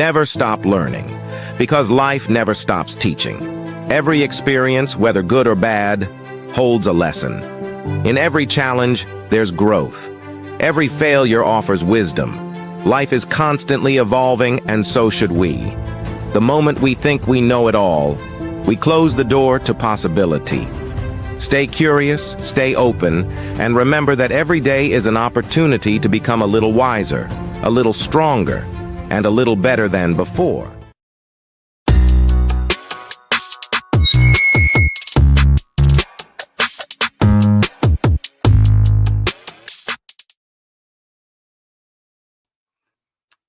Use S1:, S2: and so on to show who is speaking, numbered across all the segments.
S1: Never stop learning, because life never stops teaching. Every experience, whether good or bad, holds a lesson. In every challenge, there's growth. Every failure offers wisdom. Life is constantly evolving, and so should we. The moment we think we know it all, we close the door to possibility. Stay curious, stay open, and remember that every day is an opportunity to become a little wiser, a little stronger, and a little better than before.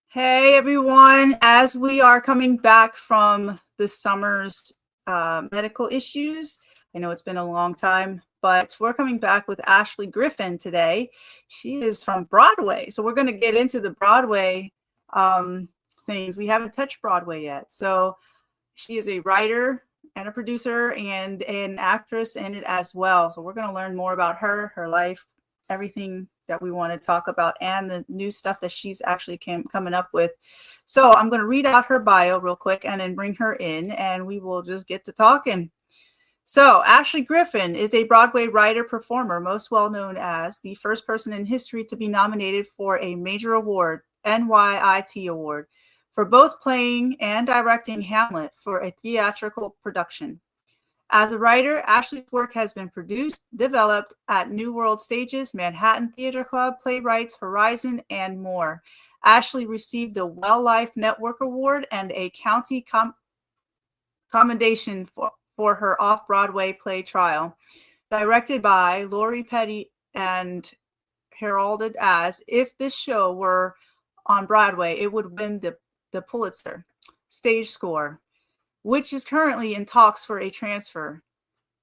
S2: Hey everyone, as we are coming back from the summer's medical issues, I know it's been a long time, but we're coming back with Ashley Griffin today. She is from Broadway, so we're going to get into the Broadway things. We haven't touched Broadway yet. So she is a writer and a producer and an actress in it as well. So we're going to learn more about her life, everything that we want to talk about, and the new stuff that she's actually coming up with. So I'm going to read out her bio real quick and then bring her in, and we will just get to talking. So Ashley Griffin is a Broadway writer performer, most well known as the first person in history to be nominated for a major award, NYIT Award, for both playing and directing Hamlet for a theatrical production. As a writer, Ashley's work has been produced, developed at New World Stages, Manhattan Theater Club, Playwrights Horizon, and more. Ashley received the Well Life Network Award and a county commendation for her off-Broadway play Trial. Directed by Lori Petty and heralded as, if this show were on Broadway, it would win the Pulitzer stage score, which is currently in talks for a transfer.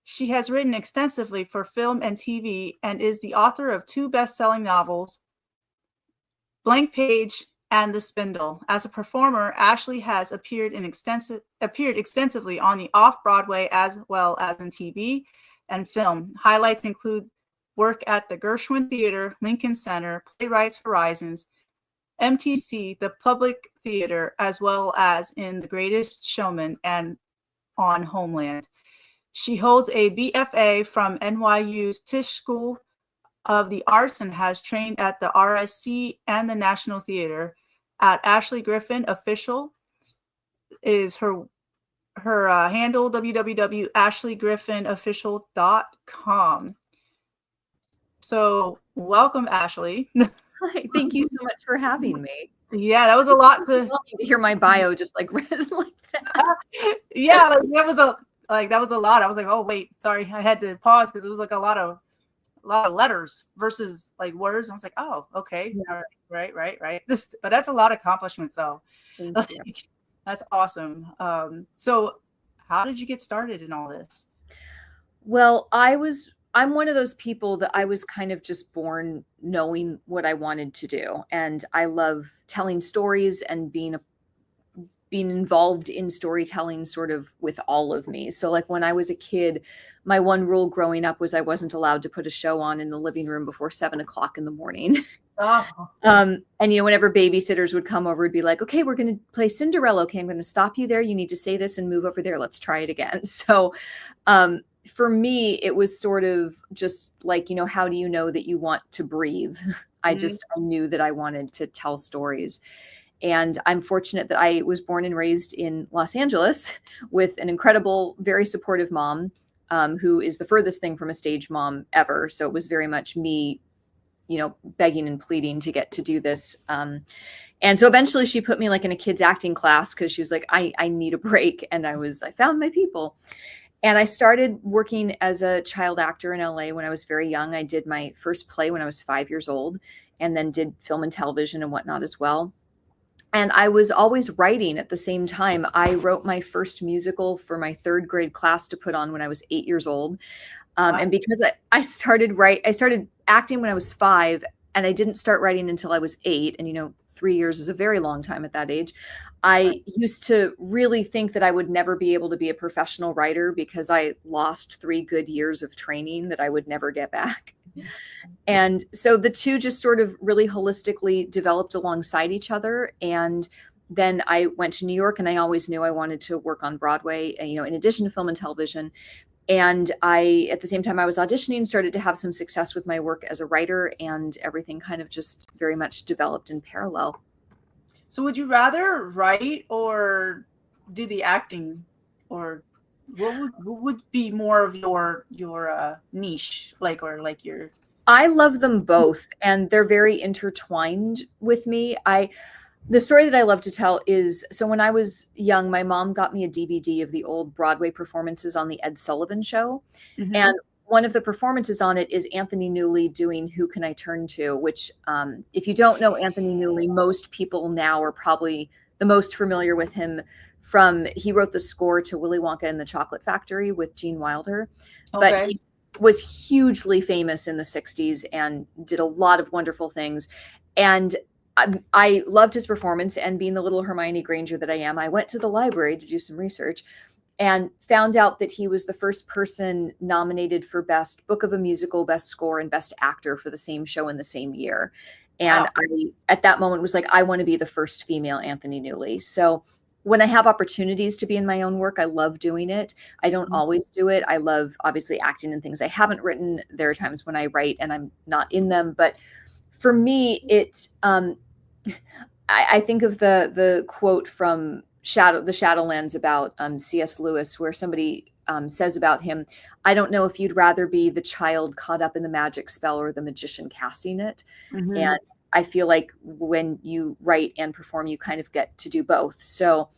S2: She has written extensively for film and TV and is the author of 2 best-selling novels, Blank Page and The Spindle. As a performer, Ashley has appeared extensively on the off-Broadway as well as in TV and film. Highlights include work at the Gershwin Theater, Lincoln Center, Playwrights Horizons, MTC, the Public Theater, as well as in The Greatest Showman and on Homeland. She holds a BFA from NYU's Tisch School of the Arts and has trained at the RSC and the National Theater. At Ashley Griffin Official is her handle, www.ashleygriffinofficial.com. So welcome, Ashley.
S3: Hi, thank you so much for having me.
S2: Yeah, that was a lot to
S3: hear my bio just like read like that.
S2: Yeah, that was a lot. I was like, oh wait, sorry, I had to pause because it was like a lot of letters versus like words. I was like, oh, okay, yeah. All right, right. But that's a lot of accomplishments, though. That's awesome. So, how did you get started in all this?
S3: Well, I'm one of those people that I was kind of just born knowing what I wanted to do. And I love telling stories and being involved in storytelling sort of with all of me. So like when I was a kid, my one rule growing up was I wasn't allowed to put a show on in the living room before 7 o'clock in the morning.
S2: Oh.
S3: And, whenever babysitters would come over, it'd be like, okay, we're going to play Cinderella. Okay, I'm going to stop you there. You need to say this and move over there. Let's try it again. So, for me, it was sort of just like, how do you know that you want to breathe? I knew that I wanted to tell stories. And I'm fortunate that I was born and raised in Los Angeles with an incredible, very supportive mom, who is the furthest thing from a stage mom ever. So it was very much me, begging and pleading to get to do this. And so eventually she put me like in a kids acting class because she was like, I need a break. And I found my people. And I started working as a child actor in LA when I was very young. I did my first play when I was 5 years old, and then did film and television and whatnot as well. And I was always writing at the same time. I wrote my first musical for my 3rd grade class to put on when I was 8 years old. Wow. And because I started acting when I was 5, and I didn't start writing until I was 8. And 3 years is a very long time at that age. I used to really think that I would never be able to be a professional writer because I lost 3 good years of training that I would never get back. And so the two just sort of really holistically developed alongside each other. And then I went to New York, and I always knew I wanted to work on Broadway, in addition to film and television. And at the same time I was auditioning, started to have some success with my work as a writer, and everything kind of just very much developed in parallel.
S2: So would you rather write or do the acting, or what would be more of your niche, or your...
S3: I love them both, and they're very intertwined with me. The story that I love to tell is, so when I was young, my mom got me a DVD of the old Broadway performances on the Ed Sullivan Show.
S2: Mm-hmm.
S3: And one of the performances on it is Anthony Newley doing Who Can I Turn To, which if you don't know Anthony Newley, most people now are probably the most familiar with him he wrote the score to Willy Wonka and the Chocolate Factory with Gene Wilder.
S2: Okay.
S3: But he was hugely famous in the 60s and did a lot of wonderful things. And I loved his performance, and being the little Hermione Granger that I am, I went to the library to do some research and found out that he was the first person nominated for Best Book of a Musical, Best Score, and Best Actor for the same show in the same year. And
S2: Wow.
S3: I, at that moment, was like, I want to be the first female Anthony Newley. So when I have opportunities to be in my own work, I love doing it. I don't always do it. I love, obviously, acting in things I haven't written. There are times when I write and I'm not in them. But for me, I think of the quote from the Shadowlands about C.S. Lewis, where somebody says about him, I don't know if you'd rather be the child caught up in the magic spell or the magician casting it.
S2: Mm-hmm.
S3: And I feel like when you write and perform, you kind of get to do both. So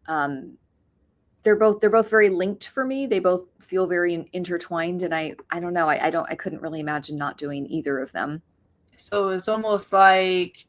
S3: they're both very linked for me. They both feel very intertwined. And I don't know. I couldn't really imagine not doing either of them.
S2: So it's almost like,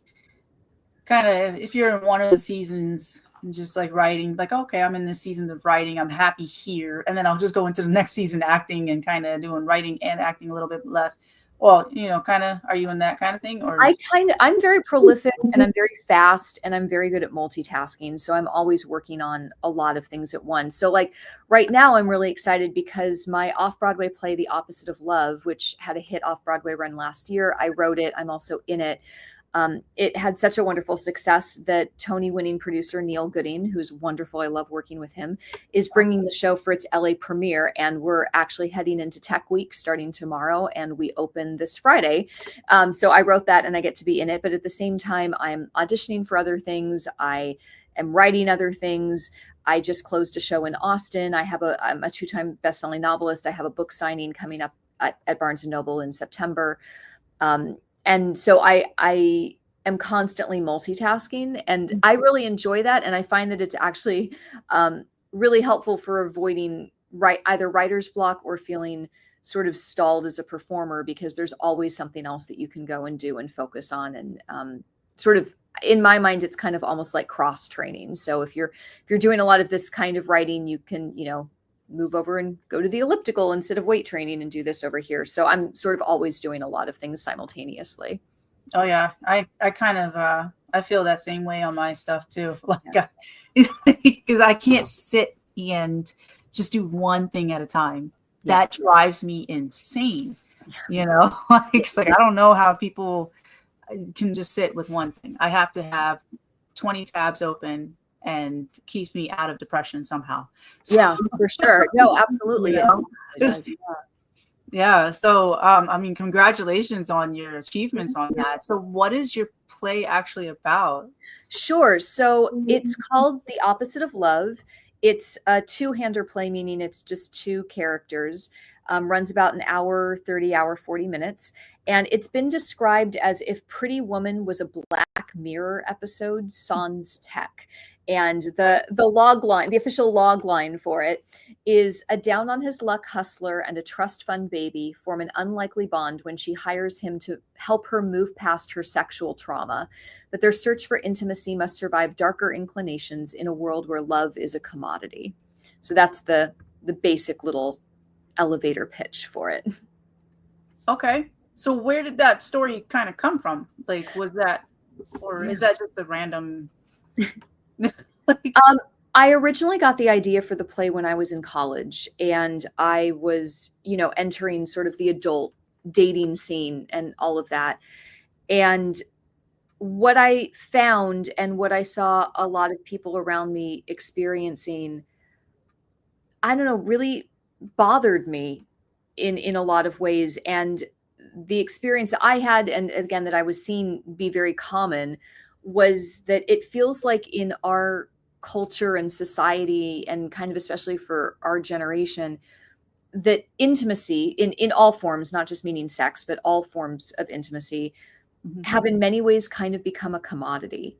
S2: kind of, if you're in one of the seasons and just like writing, like, okay, I'm in this season of writing, I'm happy here, and then I'll just go into the next season acting and kind of doing writing and acting a little bit less. Well, kind of, are you in that kind of thing? Or
S3: I'm very prolific, and I'm very fast, and I'm very good at multitasking. So I'm always working on a lot of things at once. So like right now, I'm really excited because my off-Broadway play, The Opposite of Love, which had a hit off-Broadway run last year, I wrote it. I'm also in it. It had such a wonderful success that Tony-winning producer Neil Gooding, who's wonderful, I love working with him, is bringing the show for its LA premiere. And we're actually heading into Tech Week starting tomorrow, and we open this Friday. So I wrote that, and I get to be in it. But at the same time, I'm auditioning for other things. I am writing other things. I just closed a show in Austin. I'm a 2-time best-selling novelist. I have a book signing coming up at Barnes & Noble in September. And so I am constantly multitasking, and I really enjoy that. And I find that it's actually really helpful for avoiding either writer's block or feeling sort of stalled as a performer, because there's always something else that you can go and do and focus on. And sort of, in my mind, it's kind of almost like cross training. So if you're doing a lot of this kind of writing, you can, move over and go to the elliptical instead of weight training and do this over here. So I'm sort of always doing a lot of things simultaneously.
S2: Oh yeah. I kind of, I feel that same way on my stuff too. Like, because I can't sit and just do one thing at a time. Yeah. That drives me insane. It's like, I don't know how people can just sit with one thing. I have to have 20 tabs open, and keeps me out of depression somehow. So,
S3: yeah, for sure. No, absolutely.
S2: Yeah. So, congratulations on your achievements on that. So what is your play actually about?
S3: Sure. So it's called The Opposite of Love. It's a 2-hander play, meaning it's just 2 characters, runs about an hour, 40 minutes. And it's been described as if Pretty Woman was a Black Mirror episode, sans tech. And the log line, the official log line for it is: a down on his luck hustler and a trust fund baby form an unlikely bond when she hires him to help her move past her sexual trauma. But their search for intimacy must survive darker inclinations in a world where love is a commodity. So that's the basic little elevator pitch for it.
S2: Okay. So where did that story kind of come from? Like, was that, or is that just a random...
S3: I originally got the idea for the play when I was in college, and I was, entering sort of the adult dating scene and all of that. And what I found and what I saw a lot of people around me experiencing, I don't know, really bothered me in a lot of ways. And the experience that I had, and again, that I was seeing be very common, was that it feels like in our culture and society, and kind of especially for our generation, that intimacy in all forms, not just meaning sex, but all forms of intimacy, have in many ways kind of become a commodity.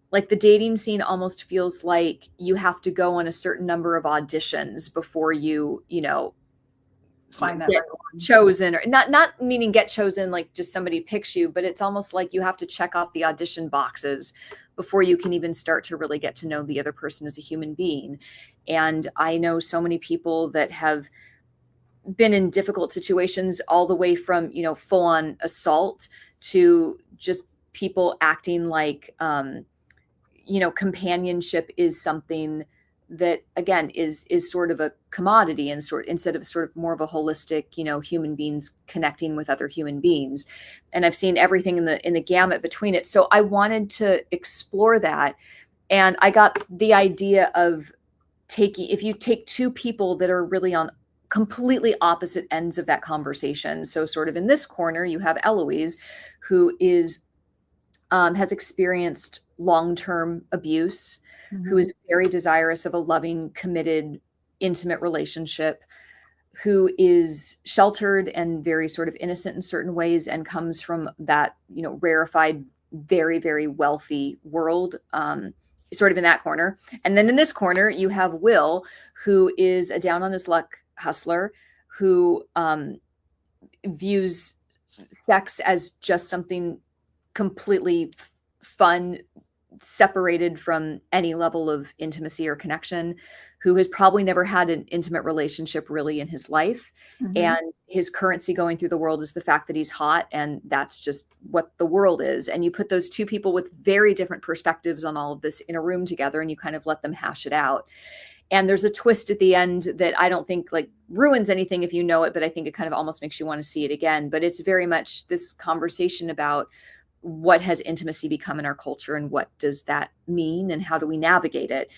S3: Like the dating scene almost feels like you have to go on a certain number of auditions before you
S2: Find that
S3: get
S2: right one.
S3: chosen, or not meaning get chosen like just somebody picks you, but it's almost like you have to check off the audition boxes before you can even start to really get to know the other person as a human being. And I know so many people that have been in difficult situations, all the way from, full on assault to just people acting like, companionship is something that, again, is sort of a commodity, and instead of sort of more of a holistic, human beings connecting with other human beings. And I've seen everything in the gamut between it. So I wanted to explore that. And I got the idea of if you take two people that are really on completely opposite ends of that conversation. So sort of in this corner, you have Eloise, who has experienced long-term abuse, who is very desirous of a loving, committed, intimate relationship, who is sheltered and very sort of innocent in certain ways, and comes from that, rarefied, very, very wealthy world, sort of in that corner. And then in this corner, you have Will, who is a down on his luck hustler, who views sex as just something completely fun, separated from any level of intimacy or connection, who has probably never had an intimate relationship really in his life. And his currency going through the world is the fact that he's hot, and that's just what the world is. And you put those two people with very different perspectives on all of this in a room together, and you kind of let them hash it out. And there's a twist at the end that I don't think like ruins anything if you know it, but I think it kind of almost makes you want to see it again. But it's very much this conversation about what has intimacy become in our culture, and what does that mean, and how do we navigate it?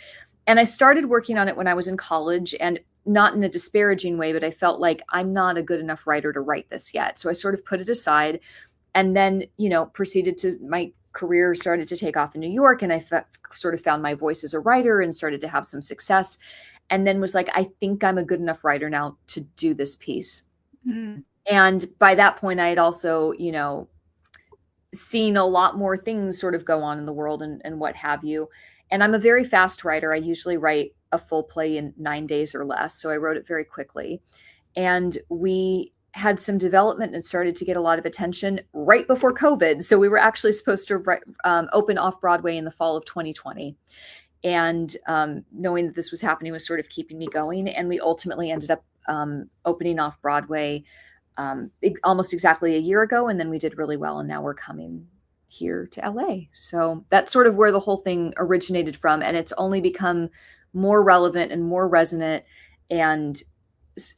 S3: And I started working on it when I was in college, and not in a disparaging way, but I felt like I'm not a good enough writer to write this yet. So I sort of put it aside, and then, proceeded to, my career started to take off in New York, and I sort of found my voice as a writer and started to have some success. And then was like, I think I'm a good enough writer now to do this piece. And by that point, I had also, seen a lot more things sort of go on in the world, and what have you. And I'm a very fast writer. I usually write a full play in 9 days or less. So I wrote it very quickly. And we had some development and started to get a lot of attention right before COVID. So we were actually supposed to open off Broadway in the fall of 2020. And knowing that this was happening was sort of keeping me going. And we ultimately ended up opening off Broadway almost exactly a year ago. And then we did really well. And now we're coming here to LA. So that's sort of where the whole thing originated from. And it's only become more relevant and more resonant. And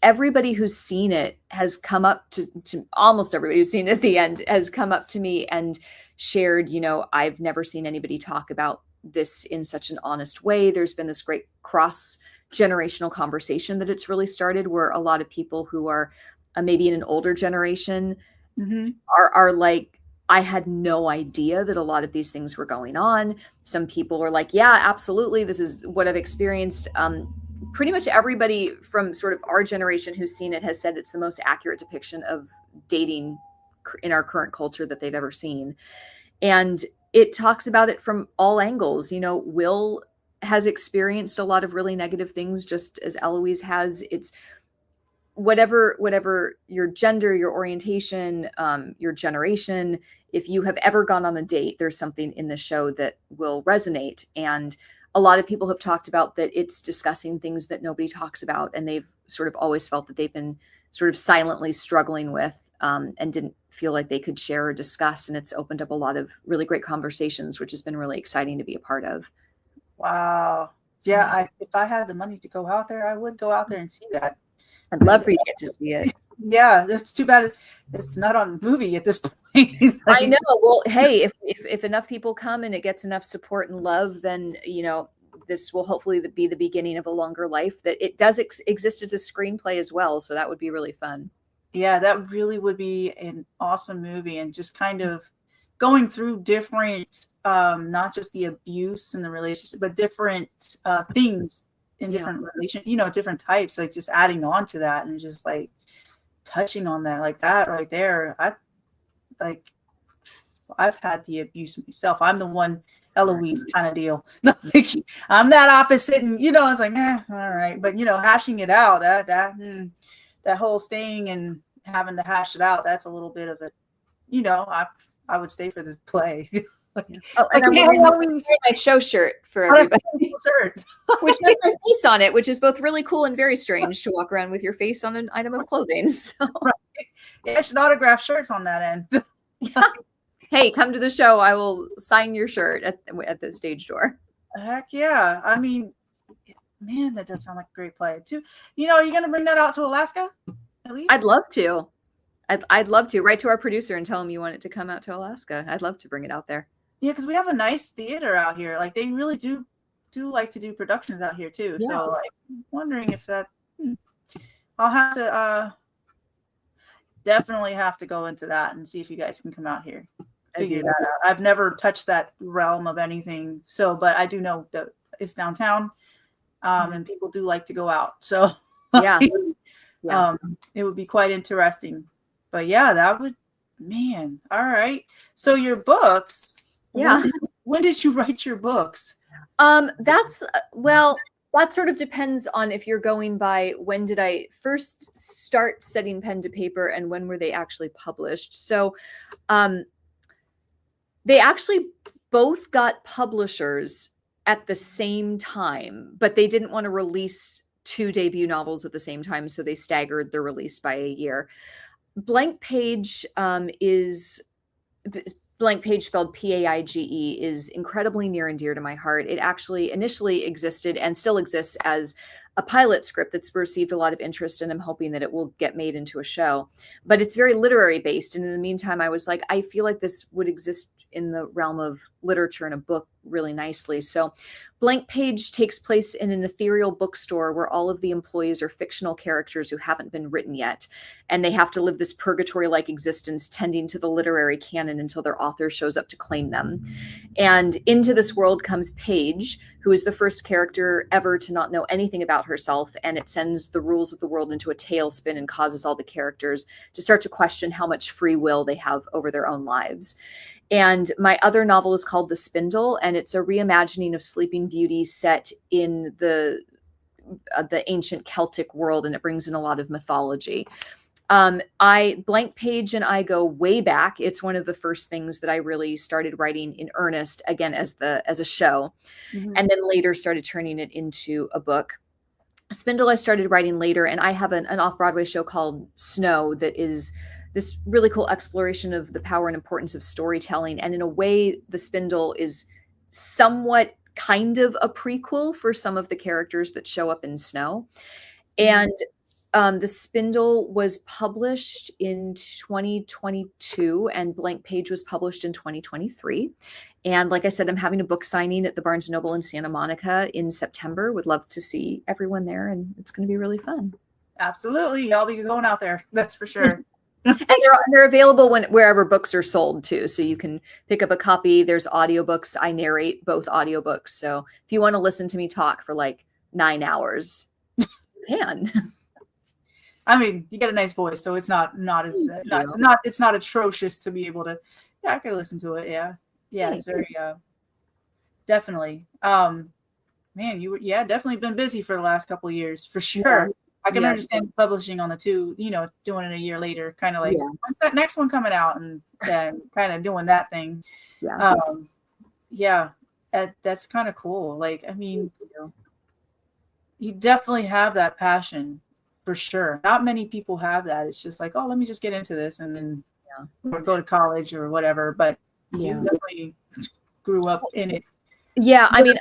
S3: everybody who's seen it has come up to almost everybody who's seen it at the end has come up to me and shared, I've never seen anybody talk about this in such an honest way. There's been this great cross-generational conversation that it's really started, where a lot of people who are maybe in an older generation are like, I had no idea that a lot of these things were going on. Some people are like, yeah, absolutely. This is what I've experienced. Pretty much everybody from sort of our generation who's seen it has said it's the most accurate depiction of dating in our current culture that they've ever seen. And it talks about it from all angles. Will has experienced a lot of really negative things, just as Eloise has. It's whatever your gender, your orientation, your generation, if you have ever gone on a date, there's something in the show that will resonate. And a lot of people have talked about that it's discussing things that nobody talks about. And they've sort of always felt that they've been sort of silently struggling with, and didn't feel like they could share or discuss. And it's opened up a lot of really great conversations, which has been really exciting to be a part of.
S2: Wow. Yeah. If I had the money to go out there, I would go out there and see that.
S3: I'd love for you to get to see it.
S2: Yeah, it's too bad it's not on movie at this point.
S3: I know. Well, hey, if enough people come and it gets enough support and love, then, you know, this will hopefully be the beginning of a longer life. That it does exist as a screenplay as well. So that would be really fun.
S2: Yeah, that really would be an awesome movie, and just kind of going through different, not just the abuse and the relationship, but different things in different different types, like just adding on to that and just like touching on that, like that right there. I've had the abuse myself. I'm the one Eloise kind of deal. Like, I'm that opposite, and it's like, all right, but hashing it out, that whole staying and having to hash it out, that's a little bit of it. I would stay for this play.
S3: Oh, and I'm wearing my show shirt for everybody, which has my face on it, which is both really cool and very strange to walk around with your face on an item of clothing. So.
S2: Right. Yeah, I should autograph shirts on that end.
S3: Yeah. Hey, come to the show. I will sign your shirt at the stage door.
S2: Heck yeah. I mean, man, that does sound like a great play too. Are you going to bring that out to Alaska at least?
S3: I'd love to. I'd love to. Write to our producer and tell him you want it to come out to Alaska. I'd love to bring it out there.
S2: Yeah, because we have a nice theater out here. Like, they really do like to do productions out here too. Yeah. So, like, I'm wondering if that. I'll have to definitely have to go into that and see if you guys can come out here. Figure that out. I've never touched that realm of anything. So, but I do know that it's downtown, and people do like to go out. So,
S3: yeah.
S2: It would be quite interesting. But yeah, that would, man. All right. So your books.
S3: Yeah.
S2: When did you write your books?
S3: That sort of depends on if you're going by when did I first start setting pen to paper and when were they actually published. So, they actually both got publishers at the same time, but they didn't want to release 2 debut novels at the same time, so they staggered the release by a year. Blank Page is Blank Page, spelled Paige, is incredibly near and dear to my heart. It actually initially existed and still exists as a pilot script that's received a lot of interest, and I'm hoping that it will get made into a show. But it's very literary based. And in the meantime, I was like, I feel like this would exist in the realm of literature in a book really nicely. So Blank Page takes place in an ethereal bookstore where all of the employees are fictional characters who haven't been written yet. And they have to live this purgatory-like existence tending to the literary canon until their author shows up to claim them. And into this world comes Paige, who is the first character ever to not know anything about herself. And it sends the rules of the world into a tailspin and causes all the characters to start to question how much free will they have over their own lives. And my other novel is called The Spindle, and it's a reimagining of Sleeping Beauty set in the ancient Celtic world, and it brings in a lot of mythology. Blank Page and I go way back. It's one of the first things that I really started writing in earnest, again, as a show, and then later started turning it into a book. Spindle I started writing later, and I have an off-Broadway show called Snow that is this really cool exploration of the power and importance of storytelling. And in a way, The Spindle is somewhat kind of a prequel for some of the characters that show up in Snow. And The Spindle was published in 2022 and Blank Page was published in 2023. And like I said, I'm having a book signing at the Barnes & Noble in Santa Monica in September. Would love to see everyone there, and it's going to be really fun.
S2: Absolutely. I'll be going out there. That's for sure.
S3: And they're available wherever books are sold too. So you can pick up a copy. There's audiobooks. I narrate both audiobooks. So if you want to listen to me talk for like 9 hours, you can.
S2: I mean, you get a nice voice, so it's not as it's not atrocious to be able to. Yeah, I could listen to it. Yeah, it's very definitely. Man, definitely been busy for the last couple of years for sure. Yeah. I can understand publishing on the two, doing it a year later, kind of like, when's that next one coming out, and then kind of doing that thing. That's kind of cool. Like, I mean, you definitely have that passion for sure. Not many people have that. It's just like, oh, let me just get into this and then or go to college or whatever. But you definitely grew up in it.
S3: Yeah, I mean,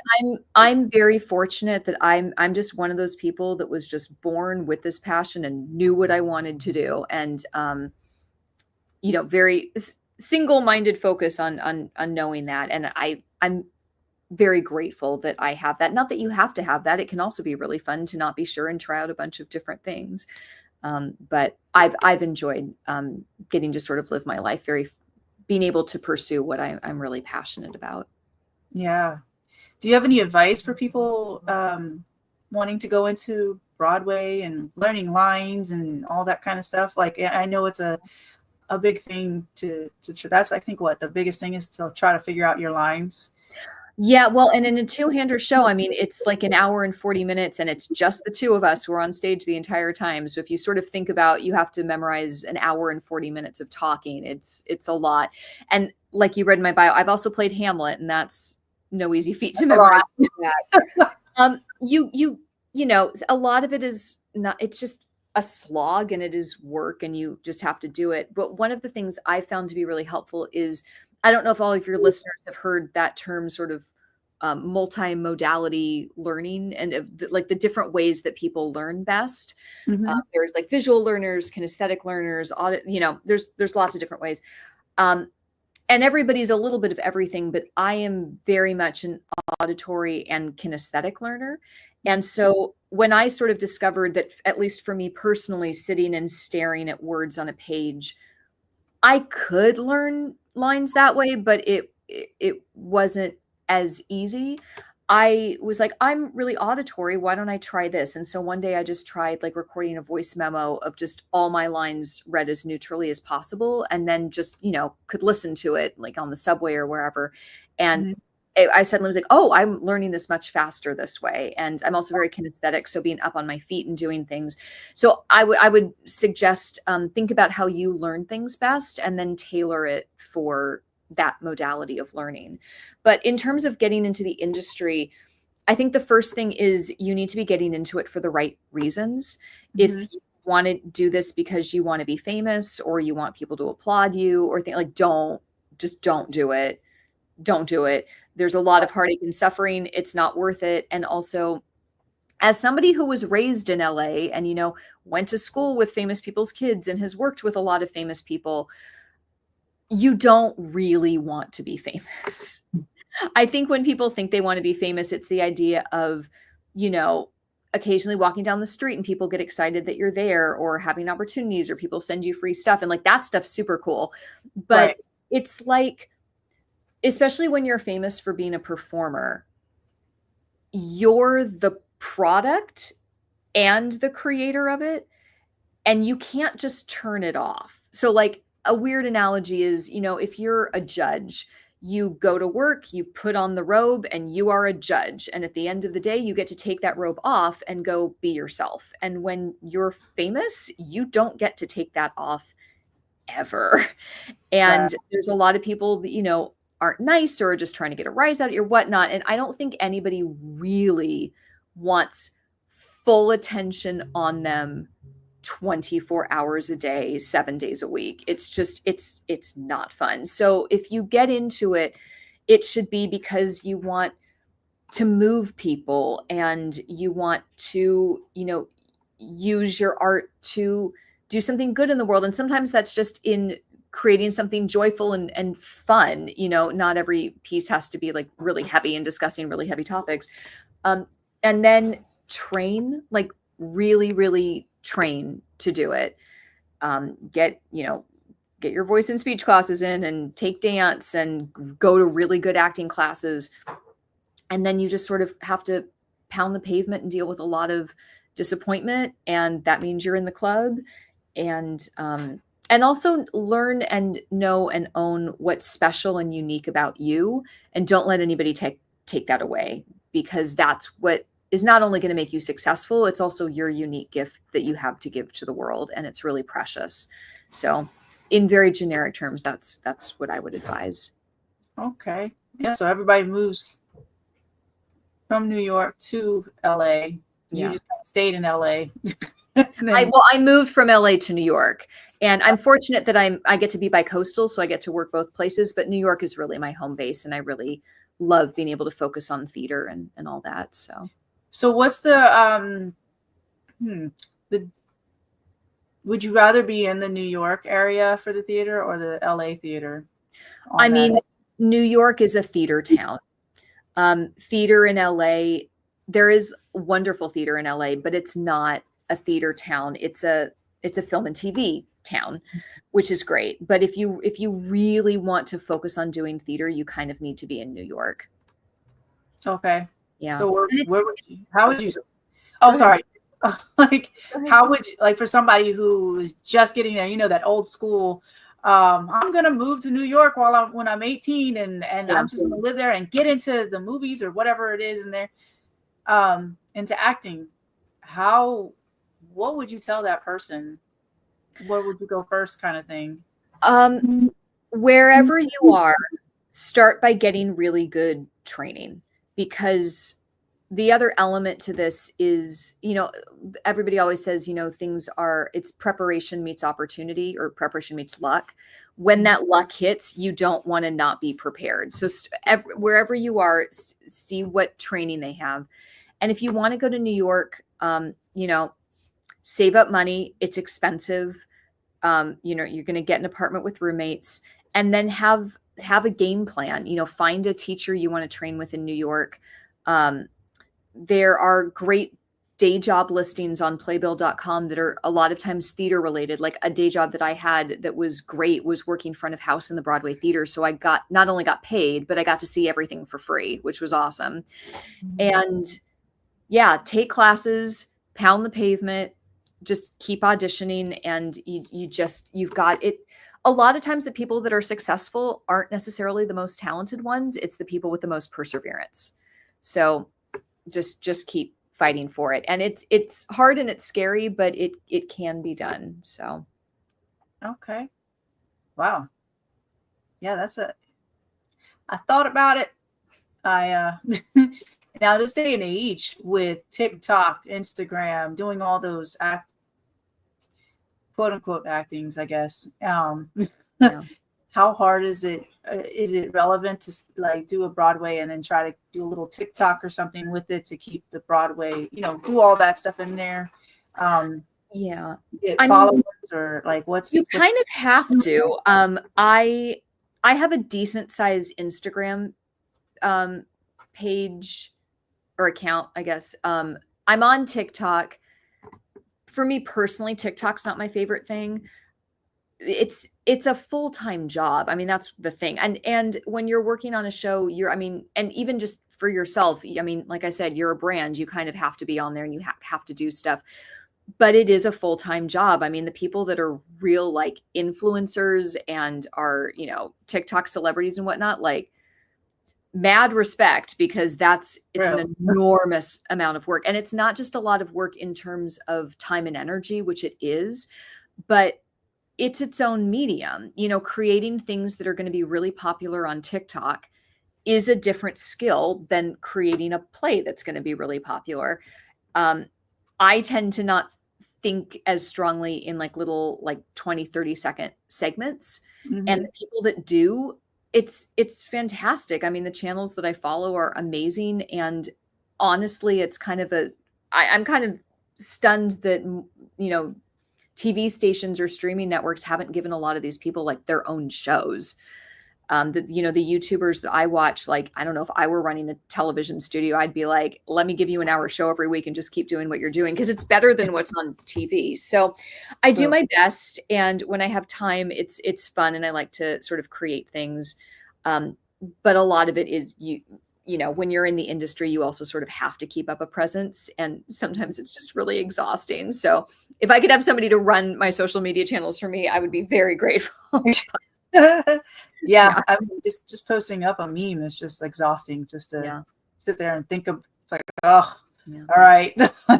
S3: I'm very fortunate that I'm just one of those people that was just born with this passion and knew what I wanted to do, and very single-minded focus on knowing that. And I'm very grateful that I have that. Not that you have to have that. It can also be really fun to not be sure and try out a bunch of different things. But I've enjoyed getting to sort of live my life, being able to pursue what I'm really passionate about.
S2: Yeah. Do you have any advice for people wanting to go into Broadway and learning lines and all that kind of stuff? Like, I know it's a big thing that's, I think, what the biggest thing is, to try to figure out your lines.
S3: Yeah, well, and in a two-hander show, I mean, it's like an hour and 40 minutes, and it's just the two of us who are on stage the entire time. So if you sort of think about, you have to memorize an hour and 40 minutes of talking, it's a lot. And like you read in my bio, I've also played Hamlet, and that's no easy feat to memorize that. You know, a lot of it is not, it's just a slog, and it is work, and you just have to do it. But one of the things I found to be really helpful is, I don't know if all of your listeners have heard that term, sort of multimodality learning, and like the different ways that people learn best. There's like visual learners, kinesthetic learners, you know, there's lots of different ways. And everybody's a little bit of everything, but I am very much an auditory and kinesthetic learner. And so when I sort of discovered that, at least for me personally, sitting and staring at words on a page, I could learn lines that way, but it wasn't as easy. I was like, I'm really auditory. Why don't I try this? And so one day I just tried like recording a voice memo of just all my lines read as neutrally as possible. And then just, you know, could listen to it like on the subway or wherever. And I suddenly was like, oh, I'm learning this much faster this way. And I'm also very kinesthetic. So being up on my feet and doing things. So I would suggest, think about how you learn things best and then tailor it for that modality of learning. But in terms of getting into the industry, I think the first thing is you need to be getting into it for the right reasons. If you want to do this because you want to be famous, or you want people to applaud you, or think like, don't do it. Don't do it. There's a lot of heartache and suffering. It's not worth it. And also, as somebody who was raised in LA and, you know, went to school with famous people's kids and has worked with a lot of famous people, you don't really want to be famous. I think when people think they want to be famous, it's the idea of, you know, occasionally walking down the street and people get excited that you're there, or having opportunities, or people send you free stuff. And like, that stuff's super cool. But it's like, especially when you're famous for being a performer, you're the product and the creator of it, and you can't just turn it off. So like, a weird analogy is, you know, if you're a judge, you go to work, you put on the robe, and you are a judge. And at the end of the day, you get to take that robe off and go be yourself. And when you're famous, you don't get to take that off ever. And there's a lot of people that, you know, aren't nice, or just trying to get a rise out of you or whatnot. And I don't think anybody really wants full attention on them 24 hours a day, 7 days a week. It's just, it's not fun. So if you get into it, it should be because you want to move people, and you want to, you know, use your art to do something good in the world. And sometimes that's just in creating something joyful and fun. You know, not every piece has to be like really heavy and discussing really heavy topics. And then train, like really, really train to do it. Get your voice and speech classes in, and take dance, and go to really good acting classes. And then you just sort of have to pound the pavement and deal with a lot of disappointment. And that means you're in the club. And also learn and know and own what's special and unique about you. And don't let anybody take that away, because that's what is not only going to make you successful, it's also your unique gift that you have to give to the world. And it's really precious. So in very generic terms, that's what I would advise.
S2: Okay. Yeah. So everybody moves from New York to LA. You just stayed in LA.
S3: I moved from LA to New York, and I'm fortunate that I get to be bi-coastal, so I get to work both places, but New York is really my home base, and I really love being able to focus on theater and all that.
S2: So what's the would you rather be in the New York area for the theater or the LA theater?
S3: I mean, New York is a theater town. Theater in LA, there is wonderful theater in LA, but it's not a theater town. It's a film and TV town, which is great. But if you really want to focus on doing theater, you kind of need to be in New York.
S2: Okay.
S3: Yeah.
S2: So where would you, how would you, oh, sorry. Like, how would you, like, for somebody who is just getting there, you know, that old school, I'm going to move to New York when I'm 18 and I'm just going to live there and get into the movies or whatever it is in there, into acting. What would you tell that person? Where would you go first, kind of thing?
S3: Wherever you are, start by getting really good training, because the other element to this is, you know, everybody always says, you know, it's preparation meets opportunity, or preparation meets luck. When that luck hits, you don't want to not be prepared. So wherever you are, see what training they have. And if you want to go to New York, you know, save up money. It's expensive. You know, you're going to get an apartment with roommates, and then have a game plan. You know, find a teacher you want to train with in New York. There are great day job listings on playbill.com that are a lot of times theater related. Like a day job that I had that was great was working front of house in the Broadway theater. So I not only got paid, but I got to see everything for free, which was awesome. And yeah, take classes, pound the pavement, just keep auditioning, and you've got it. A lot of times the people that are successful aren't necessarily the most talented ones. It's the people with the most perseverance. So just keep fighting for it. And it's hard and it's scary, but it can be done. So.
S2: Okay. Wow. Yeah, I thought about it. Now this day and age with TikTok, Instagram, doing all those quote unquote actings, I guess. Yeah. How hard is it? Is it relevant to like do a Broadway and then try to do a little TikTok or something with it to keep the Broadway, you know, do all that stuff in there?
S3: Yeah.
S2: Get followers, or like
S3: you kind of have to. I have a decent size Instagram page or account, I guess. I'm on TikTok. For me personally, TikTok's not my favorite thing. It's a full-time job. I mean, that's the thing. And when you're working on a show, and even just for yourself, I mean, like I said, you're a brand, you kind of have to be on there and you have to do stuff. But it is a full-time job. I mean, the people that are real like influencers and are, you know, TikTok celebrities and whatnot, like, mad respect, because it's an enormous amount of work. And it's not just a lot of work in terms of time and energy, which it is, but it's its own medium. You know, creating things that are going to be really popular on TikTok is a different skill than creating a play that's going to be really popular. I tend to not think as strongly in like little, like 20, 30-second segments. Mm-hmm. And the people that do, it's fantastic. I mean, the channels that I follow are amazing. And honestly, it's kind of I'm kind of stunned that, you know, TV stations or streaming networks haven't given a lot of these people like their own shows. You know, the YouTubers that I watch, like, I don't know, if I were running a television studio, I'd be like, let me give you an hour show every week and just keep doing what you're doing, because it's better than what's on TV. So I do my best. And when I have time, it's fun. And I like to sort of create things. But a lot of it is you know, when you're in the industry, you also sort of have to keep up a presence. And sometimes it's just really exhausting. So if I could have somebody to run my social media channels for me, I would be very grateful.
S2: Yeah. I mean, just posting up a meme is just exhausting, just to sit there and think of, it's like, oh, all right.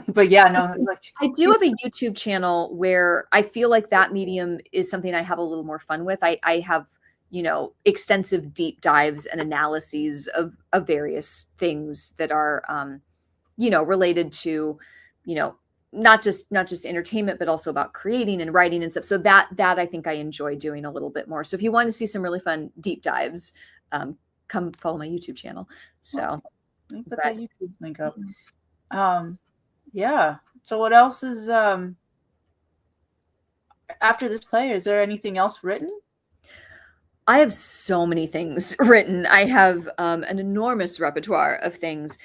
S2: But yeah, no, like,
S3: I do have a YouTube channel where I feel like that medium is something I have a little more fun with. I have, you know, extensive deep dives and analyses of various things that are, you know, related to, you know, not just entertainment, but also about creating and writing and stuff. So that I think I enjoy doing a little bit more. So if you want to see some really fun deep dives, come follow my YouTube channel. So
S2: let me put that YouTube link up. Yeah. So what else is, after this play, is there anything else written?
S3: I have so many things written. I have an enormous repertoire of things.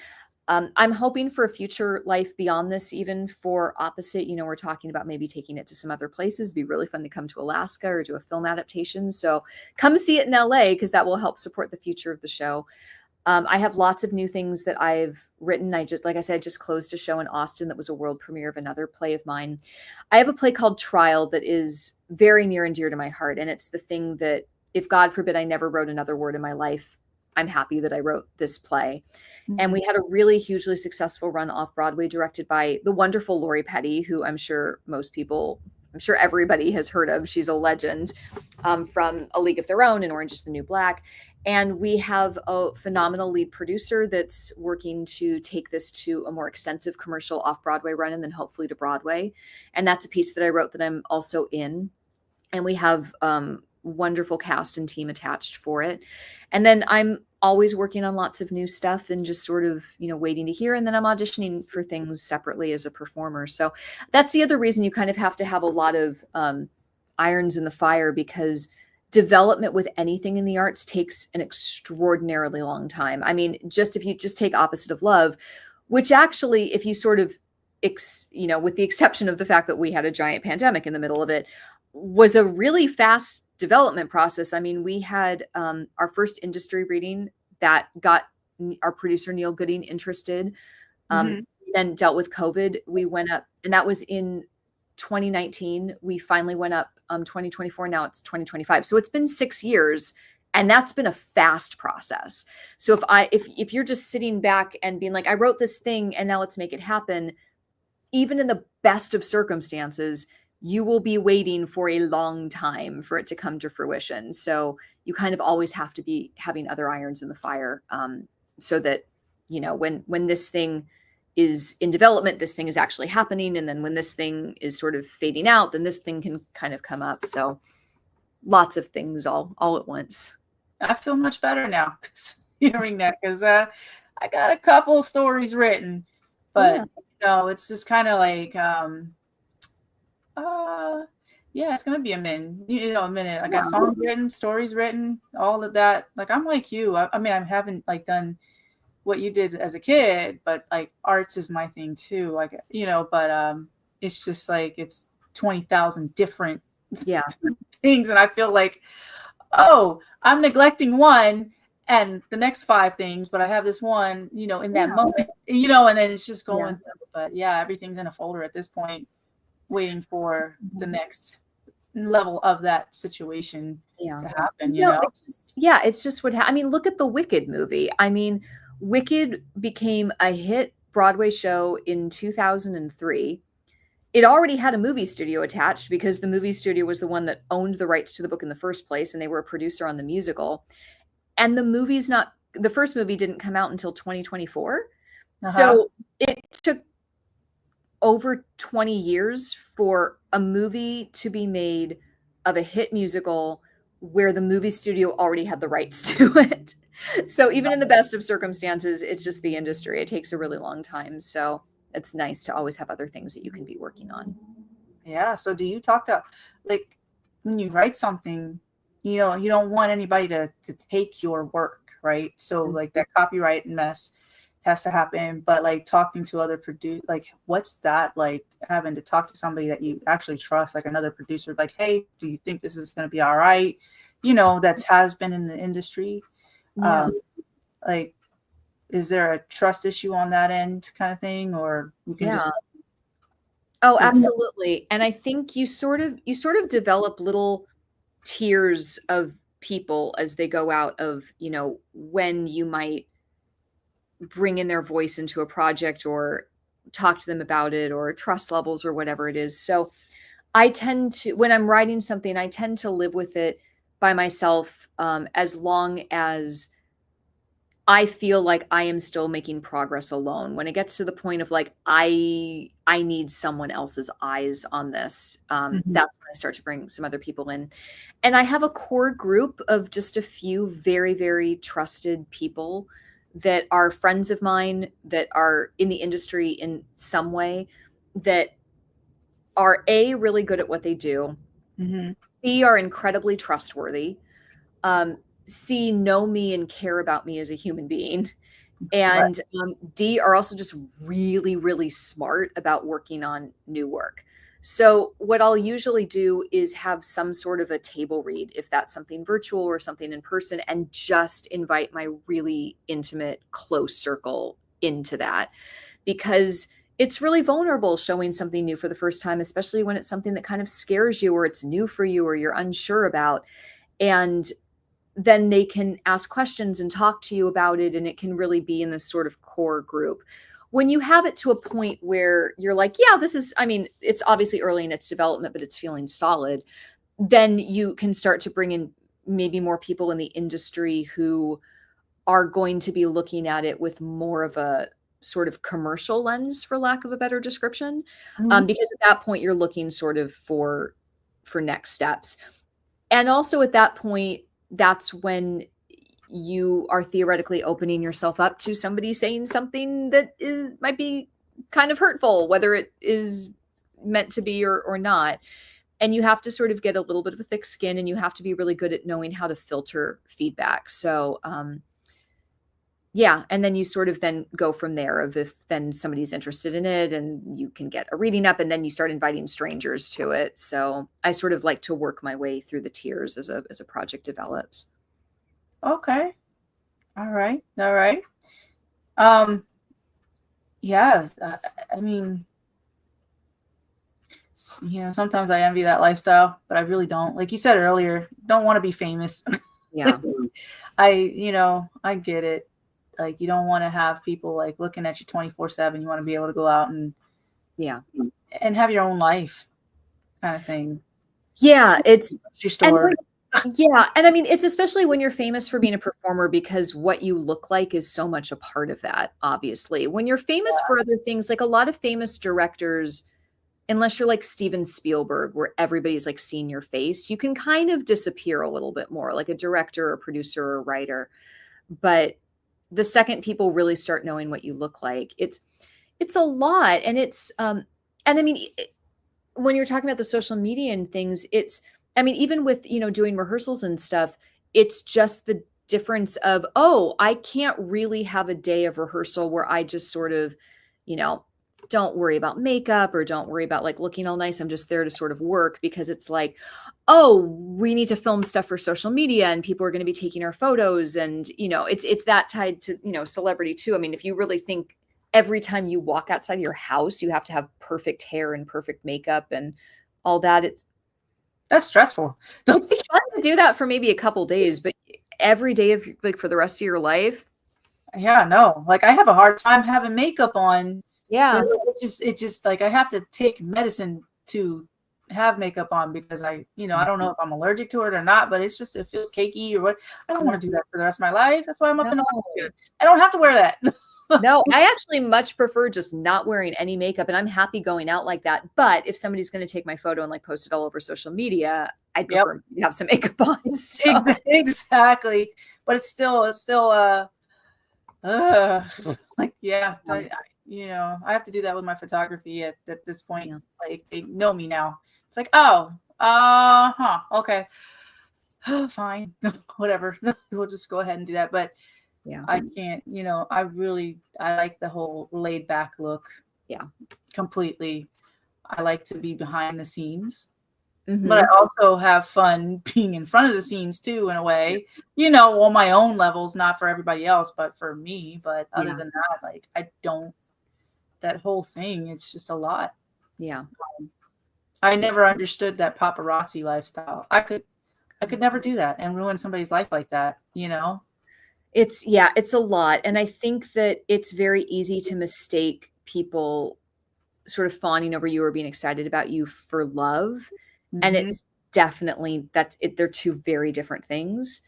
S3: I'm hoping for a future life beyond this, even for Opposite. You know, we're talking about maybe taking it to some other places. It'd be really fun to come to Alaska or do a film adaptation. So come see it in LA, because that will help support the future of the show. I have lots of new things that I've written. Like I said, just closed a show in Austin that was a world premiere of another play of mine. I have a play called Trial that is very near and dear to my heart. And it's the thing that, if God forbid I never wrote another word in my life, I'm happy that I wrote this play. And we had a really hugely successful run off Broadway, directed by the wonderful Lori Petty, who I'm sure everybody has heard of. She's a legend, from A League of Their Own and Orange is the New Black. And we have a phenomenal lead producer that's working to take this to a more extensive commercial off-Broadway run, and then hopefully to Broadway. And that's a piece that I wrote that I'm also in. And we have wonderful cast and team attached for it. And then I'm always working on lots of new stuff and just sort of, waiting to hear. And then I'm auditioning for things separately as a performer. So that's the other reason you kind of have to have a lot of irons in the fire, because development with anything in the arts takes an extraordinarily long time. I mean, if you just take Opposite of Love, which actually, if you sort of, with the exception of the fact that we had a giant pandemic in the middle of it, was a really fast development process. I mean, we had our first industry reading that got our producer Neil Gooding interested. Then dealt with COVID. We went up, and that was in 2019. We finally went up 2024. Now it's 2025. So it's been 6 years, and that's been a fast process. So if you're just sitting back and being like, I wrote this thing and now let's make it happen, even in the best of circumstances, you will be waiting for a long time for it to come to fruition. So you kind of always have to be having other irons in the fire, so that, when this thing is in development, this thing is actually happening. And then when this thing is sort of fading out, then this thing can kind of come up. So lots of things all at once.
S2: I feel much better now hearing that, because I got a couple stories written, but it's just kind of like, it's gonna be a minute. I got songs written, stories written, all of that. Like, I'm like you. I mean, I haven't done what you did as a kid, but like arts is my thing too. Like, but it's just like it's 20,000 different things, and I feel like, oh, I'm neglecting one and the next 5 things, but I have this one, in that moment, and then it's just going. But everything's in a folder at this point, waiting for the next level of that situation to happen.
S3: It's just what I mean, look at the Wicked movie. I mean, Wicked became a hit Broadway show in 2003. It already had a movie studio attached, because the movie studio was the one that owned the rights to the book in the first place, and they were a producer on the musical. And the first movie didn't come out until 2024. So it took over 20 years for a movie to be made of a hit musical where the movie studio already had the rights to it. So even in the best of circumstances, it's just the industry. It takes a really long time. So it's nice to always have other things that you can be working on.
S2: Yeah. So do you talk to, like, when you write something, you don't want anybody to take your work, right? So like that copyright mess has to happen, but like talking to other like, what's that like, having to talk to somebody that you actually trust, like another producer, like, hey, do you think this is going to be all right? That has been in the industry. Like, is there a trust issue on that end kind of thing, or you can just...
S3: Oh, absolutely. And I think you sort of develop little tiers of people as they go out of, when you might bring in their voice into a project or talk to them about it, or trust levels or whatever it is. So I tend to, when I'm writing something, I tend to live with it by myself, as long as I feel like I am still making progress alone. When it gets to the point of like, I need someone else's eyes on this, that's when I start to bring some other people in. And I have a core group of just a few very, very trusted people that are friends of mine, that are in the industry in some way, that are A, really good at what they do, B, are incredibly trustworthy, C, know me and care about me as a human being. And D, are also just really, really smart about working on new work. So what I'll usually do is have some sort of a table read, if that's something virtual or something in person, and just invite my really intimate, close circle into that, because it's really vulnerable showing something new for the first time, especially when it's something that kind of scares you, or it's new for you, or you're unsure about. And then they can ask questions and talk to you about it. And it can really be in this sort of core group. When you have it to a point where you're like, yeah, this is, I mean, it's obviously early in its development, but it's feeling solid, then you can start to bring in maybe more people in the industry who are going to be looking at it with more of a sort of commercial lens, for lack of a better description. Because at that point you're looking sort of for next steps. And also at that point, that's when you are theoretically opening yourself up to somebody saying something that might be kind of hurtful, whether it is meant to be or not. And you have to sort of get a little bit of a thick skin, and you have to be really good at knowing how to filter feedback. So, yeah. And then you sort of then go from there of if then somebody's interested in it, and you can get a reading up, and then you start inviting strangers to it. So I sort of like to work my way through the tiers as a project develops.
S2: Okay. All right. Yeah. I mean, sometimes I envy that lifestyle, but I really don't. Like you said earlier, don't want to be famous.
S3: Yeah.
S2: I get it. Like, you don't want to have people like looking at you 24/7. You want to be able to go out and have your own life, kind of thing.
S3: Yeah, it's
S2: store.
S3: Yeah, and I mean, it's especially when you're famous for being a performer, because what you look like is so much a part of that. Obviously, when you're famous for other things, like a lot of famous directors, unless you're like Steven Spielberg, where everybody's like seeing your face, you can kind of disappear a little bit more, like a director or producer or writer. But the second people really start knowing what you look like, it's a lot. And it's and I mean, when you're talking about the social media and things, I mean, even with, doing rehearsals and stuff, it's just the difference of, I can't really have a day of rehearsal where I just sort of, don't worry about makeup or don't worry about like looking all nice. I'm just there to sort of work, because it's like, we need to film stuff for social media and people are going to be taking our photos. And, it's that tied to, celebrity too. I mean, if you really think every time you walk outside of your house, you have to have perfect hair and perfect makeup and all that,
S2: that's stressful.
S3: It's fun to do that for maybe a couple days, but every day of like for the rest of your life.
S2: Yeah, no, like I have a hard time having makeup on.
S3: Yeah.
S2: It's just like I have to take medicine to have makeup on, because I don't know if I'm allergic to it or not, but it's just, it feels cakey or what. I don't want to do that for the rest of my life. That's why I'm up in the I don't have to wear that.
S3: No, I actually much prefer just not wearing any makeup, and I'm happy going out like that. But if somebody's going to take my photo and like post it all over social media, I'd prefer to have some makeup on. So.
S2: Exactly. But it's still like, yeah, I have to do that with my photography at this point. Yeah. Like, they know me now. It's like, okay. Fine. Whatever. We'll just go ahead and do that. But yeah, I can't, I like the whole laid back look.
S3: Yeah.
S2: Completely. I like to be behind the scenes. Mm-hmm. But I also have fun being in front of the scenes too, in a way, on my own levels, not for everybody else, but for me. But other than that, like, that whole thing, it's just a lot.
S3: Yeah.
S2: I never understood that paparazzi lifestyle. I could never do that and ruin somebody's life like that,
S3: It's a lot. And I think that it's very easy to mistake people sort of fawning over you or being excited about you for love. Mm-hmm. And it's definitely, they're two very different things.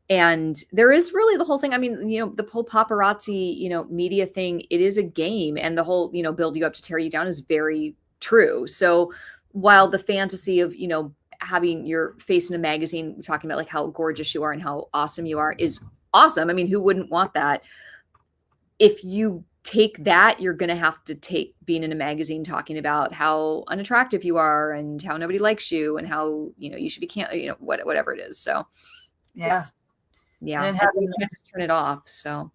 S3: And there is really the whole thing. I mean, the whole paparazzi, media thing, it is a game, and the whole, build you up to tear you down is very true. So while the fantasy of, having your face in a magazine talking about like how gorgeous you are and how awesome you are is awesome. I mean, who wouldn't want that? If you take that, you're going to have to take being in a magazine talking about how unattractive you are and how nobody likes you and how, you should be whatever it is. So
S2: Yeah.
S3: Yeah.
S2: And
S3: And you can't just turn it off. So.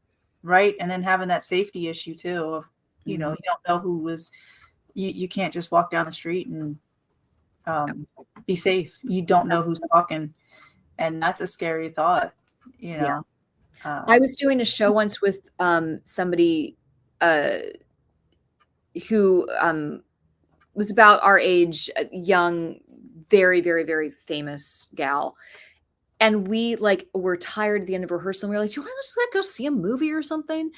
S2: right. And then having that safety issue too of, you know, you don't know who was, you can't just walk down the street and be safe. You don't know who's talking. And that's a scary thought, you know.
S3: I was doing a show once with somebody who was about our age, a young, very, very, very famous gal. And we like were tired at the end of rehearsal. And we were like, do you want to just like go see a movie or something?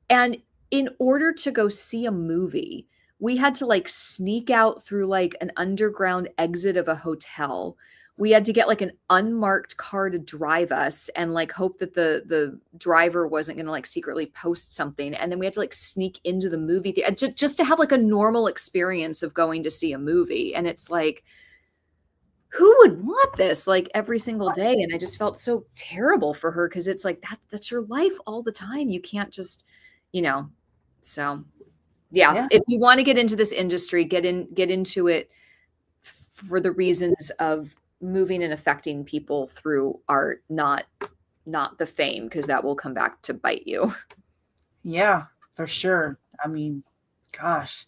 S3: And in order to go see a movie, we had to like sneak out through like an underground exit of a hotel. We had to get like an unmarked car to drive us and like hope that the driver wasn't going to like secretly post something. And then we had to like sneak into the movie theater just to have like a normal experience of going to see a movie. And it's like, who would want this like every single day? And I just felt so terrible for her because it's like that's your life all the time. You can't just, you know. So yeah. If you want to get into this industry, get into it for the reasons of moving and affecting people through art, not the fame, because that will come back to bite you.
S2: Yeah, for sure. I mean, gosh,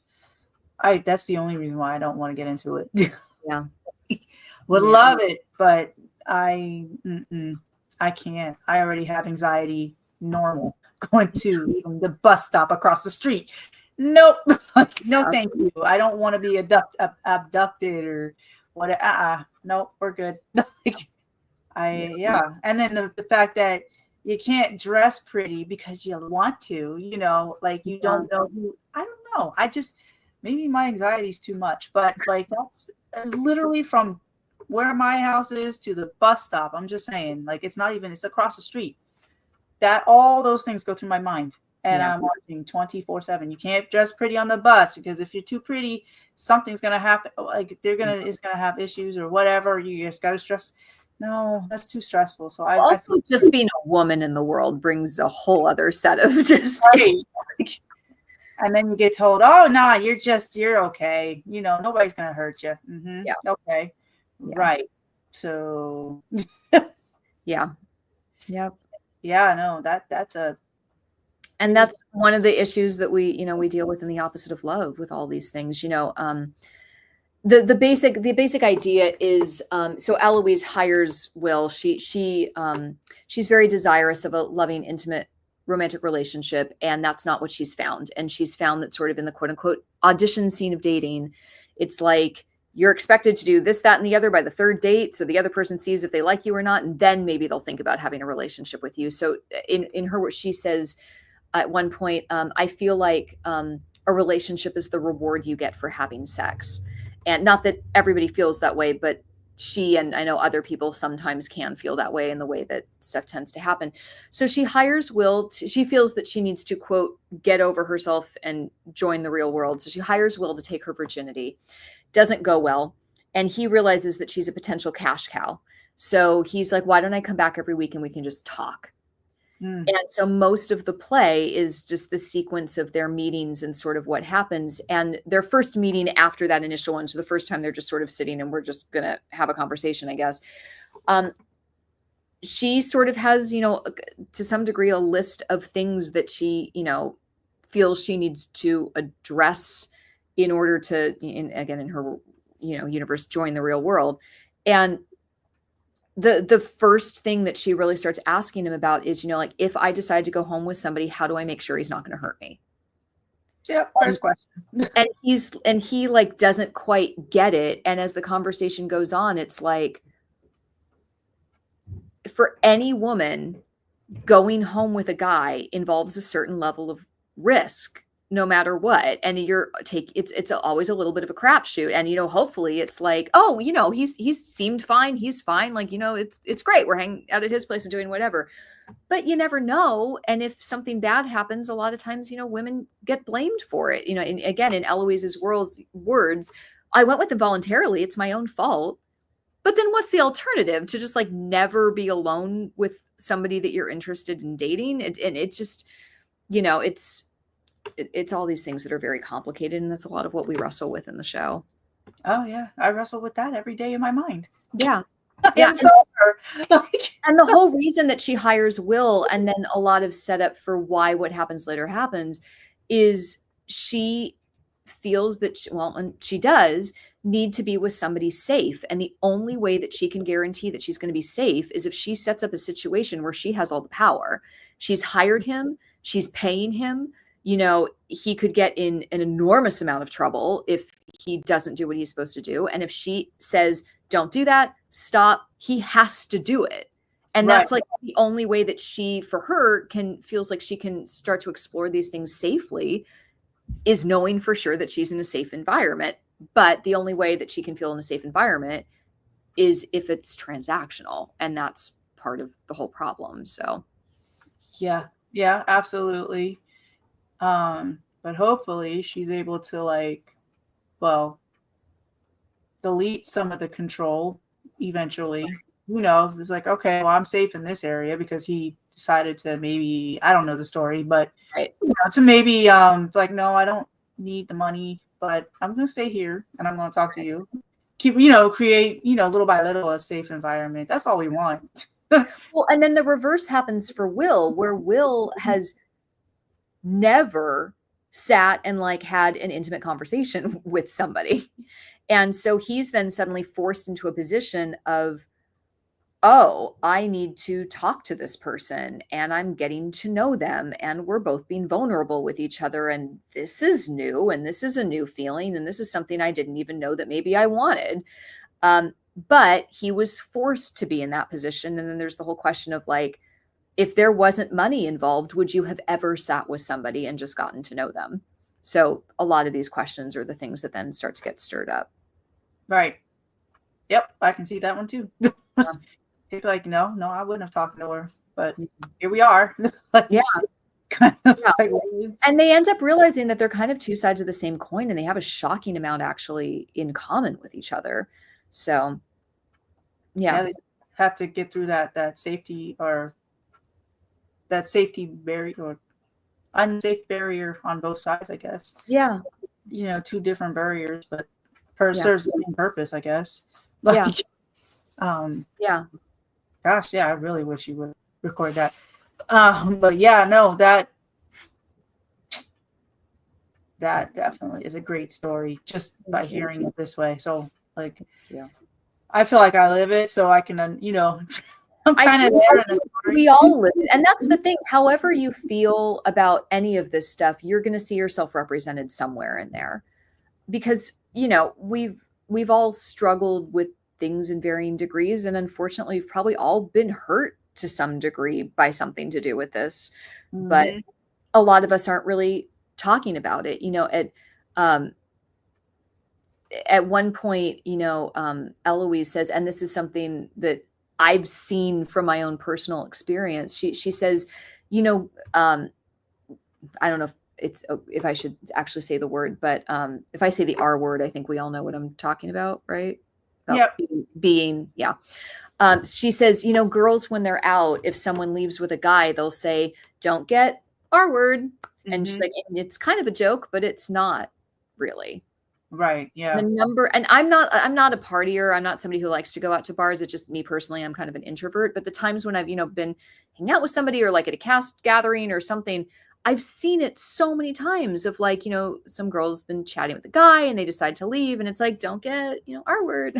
S2: that's the only reason why I don't want to get into it.
S3: Yeah.
S2: Would love it, but I can't. I already have anxiety normal going to even the bus stop across the street. Nope. No, thank you. I don't want to be abducted or what. Nope, we're good. And then the fact that you can't dress pretty because you want to, you know, like you don't know who. I don't know. Maybe my anxiety is too much, but like that's literally from where my house is to the bus stop. I'm just saying, like, it's across the street. That all those things go through my mind. And I'm watching 24/7. You can't dress pretty on the bus because if you're too pretty, something's going to happen. Like it's going to have issues or whatever. You just got to stress. No, that's too stressful. So I
S3: also just being a woman in the world brings a whole other set of just.
S2: And then you get told, oh, no, you're okay. You know, nobody's going to hurt you. Mm-hmm. Yeah. Okay. Yeah. Right. So.
S3: Yeah. Yep.
S2: Yeah, no, that's
S3: and that's one of the issues that we deal with in the opposite of love with all these things, you know. The basic idea is, so Eloise hires Will. She's very desirous of a loving, intimate, romantic relationship, and that's not what she's found. And she's found that sort of in the quote unquote audition scene of dating, it's like you're expected to do this, that, and the other by the third date. So the other person sees if they like you or not, and then maybe they'll think about having a relationship with you. So in her, what she says at one point, I feel like a relationship is the reward you get for having sex. And not that everybody feels that way, but she, and I know other people sometimes can feel that way in the way that stuff tends to happen. So she hires Will. She feels that she needs to, quote, get over herself and join the real world. So she hires Will to take her virginity. Doesn't go well. And he realizes that she's a potential cash cow. So he's like, why don't I come back every week and we can just talk? And so most of the play is just the sequence of their meetings and sort of what happens. And their first meeting after that initial one, so the first time they're just sort of sitting and we're just going to have a conversation, I guess. She sort of has, you know, to some degree, a list of things that she, you know, feels she needs to address in order to, again, in her, you know, universe, join the real world. And the first thing that she really starts asking him about is, you know, like, if I decide to go home with somebody, how do I make sure he's not going to hurt me?
S2: Yeah, first question.
S3: and he like doesn't quite get it. And as the conversation goes on, it's like, for any woman, going home with a guy involves a certain level of risk, no matter what. And it's always a little bit of a crapshoot. And, you know, hopefully it's like, oh, you know, he's seemed fine. He's fine. Like, you know, it's great. We're hanging out at his place and doing whatever, but you never know. And if something bad happens, a lot of times, you know, women get blamed for it. You know, and again, in Eloise's words, I went with him voluntarily. It's my own fault. But then what's the alternative? To just like never be alone with somebody that you're interested in dating? And it's just, you know, it's all these things that are very complicated. And that's a lot of what we wrestle with in the show.
S2: Oh yeah. I wrestle with that every day in my mind.
S3: Yeah. Yeah,
S2: am sober. Like,
S3: and the whole reason that she hires Will, and then a lot of setup for why what happens later happens, is she feels that and she does need to be with somebody safe, and the only way that she can guarantee that she's going to be safe is if she sets up a situation where she has all the power. She's hired him, she's paying him. He could get in an enormous amount of trouble if he doesn't do what he's supposed to do, and if she says don't do that, stop, he has to do it. And
S2: Right.
S3: that's like the only way that she, for her, feels like she can start to explore these things safely, is knowing for sure that she's in a safe environment. But the only way that she can feel in a safe environment is if it's transactional. And that's part of the whole problem. So
S2: yeah, absolutely. But hopefully she's able to delete some of the control eventually. It was like, okay, well, I'm safe in this area because he decided to, maybe, I don't know the story, but
S3: right.
S2: To maybe like, no, I don't need the money, but I'm going to stay here and I'm going to talk to you. Keep, create, little by little, a safe environment. That's all we want.
S3: Well, and then the reverse happens for Will, where Will has never sat and had an intimate conversation with somebody. And so he's then suddenly forced into a position of, oh, I need to talk to this person and I'm getting to know them and we're both being vulnerable with each other. And this is new and this is a new feeling. And this is something I didn't even know that maybe I wanted. But he was forced to be in that position. And then there's the whole question of if there wasn't money involved, would you have ever sat with somebody and just gotten to know them? So a lot of these questions are the things that then start to get stirred up.
S2: Right. Yep. I can see that one too. He'd be like, no, I wouldn't have talked to her, but here we are.
S3: Yeah.
S2: Kind of
S3: And they end up realizing that they're kind of two sides of the same coin and they have a shocking amount actually in common with each other. So yeah,
S2: they have to get through that safety barrier or unsafe barrier on both sides, I guess.
S3: Yeah.
S2: Two different barriers, but serves the same purpose, I guess.
S3: Yeah.
S2: Gosh, I really wish you would record that. But yeah, no, that definitely is a great story just by hearing it this way. So I feel like I live it, so I can, I'm kind of there in the story.
S3: We all live it. And that's the thing. However you feel about any of this stuff, you're going to see yourself represented somewhere in there. Because, we've all struggled with things in varying degrees. And unfortunately, we've probably all been hurt to some degree by something to do with this. Mm-hmm. But a lot of us aren't really talking about it. At one point, Eloise says, and this is something that I've seen from my own personal experience. She says, I don't know if I should actually say the word, but if I say the R word, I think we all know what I'm talking about, right? Being. She says, girls, when they're out, if someone leaves with a guy, they'll say, don't get R word. Mm-hmm. And she's like, it's kind of a joke, but it's not really.
S2: Right. Yeah.
S3: And I'm not a partier. I'm not somebody who likes to go out to bars. It's just me personally. I'm kind of an introvert, but the times when I've, been hanging out with somebody or at a cast gathering or something, I've seen it so many times of some girl's been chatting with a guy and they decide to leave and it's like, don't get, R word.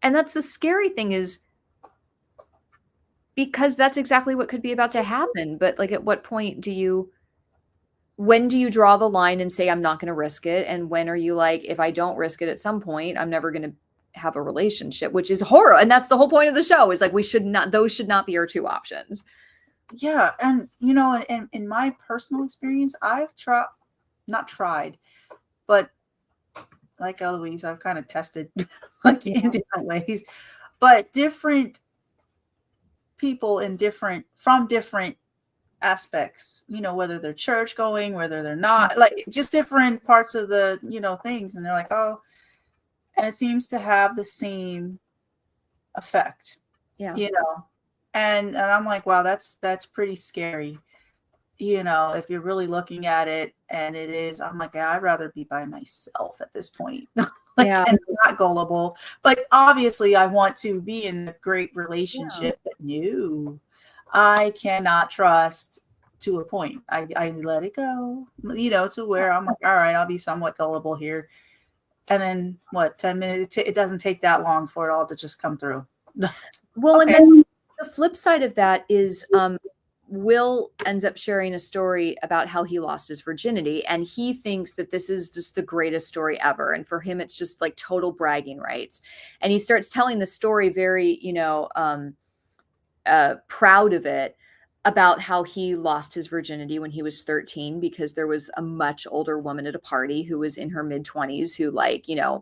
S3: And that's the scary thing is because that's exactly what could be about to happen. But at what point when do you draw the line and say, I'm not going to risk it? And when are you if I don't risk it at some point, I'm never going to have a relationship, which is horror. And that's the whole point of the show is those should not be our two options.
S2: Yeah. And, in my personal experience, I've not tried, but like Eloise, I've kind of tested in different ways, but different people from different aspects, whether they're church going, whether they're not, just different parts of the, things. And they're like, oh, and it seems to have the same effect, and I'm like, wow, that's pretty scary. If you're really looking at it, and it is, I'm like, I'd rather be by myself at this point. like,
S3: Yeah.
S2: and not gullible. But obviously, I want to be in a great relationship. But no, I cannot trust to a point. I let it go, to where I'm like, all right, I'll be somewhat gullible here. And then what, 10 minutes? It doesn't take that long for it all to just come through.
S3: Well,
S2: Okay.
S3: and then the flip side of that is Will ends up sharing a story about how he lost his virginity, and he thinks that this is just the greatest story ever. And for him, it's just like total bragging rights. And he starts telling the story very, proud of it, about how he lost his virginity when he was 13 because there was a much older woman at a party who was in her mid-20s who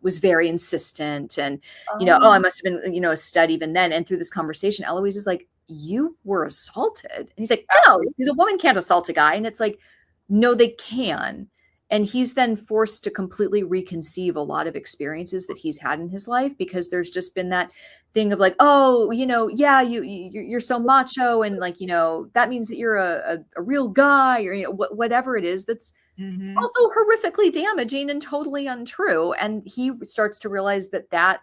S3: was very insistent and I must have been a stud even then. And through this conversation, Eloise is like, you were assaulted. And he's like, no, because a woman can't assault a guy. And it's like, no, they can. And he's then forced to completely reconceive a lot of experiences that he's had in his life because there's just been that thing of like, oh, yeah, you're so macho, and like, that means that you're a real guy, or whatever it is that's also horrifically damaging and totally untrue. And he starts to realize that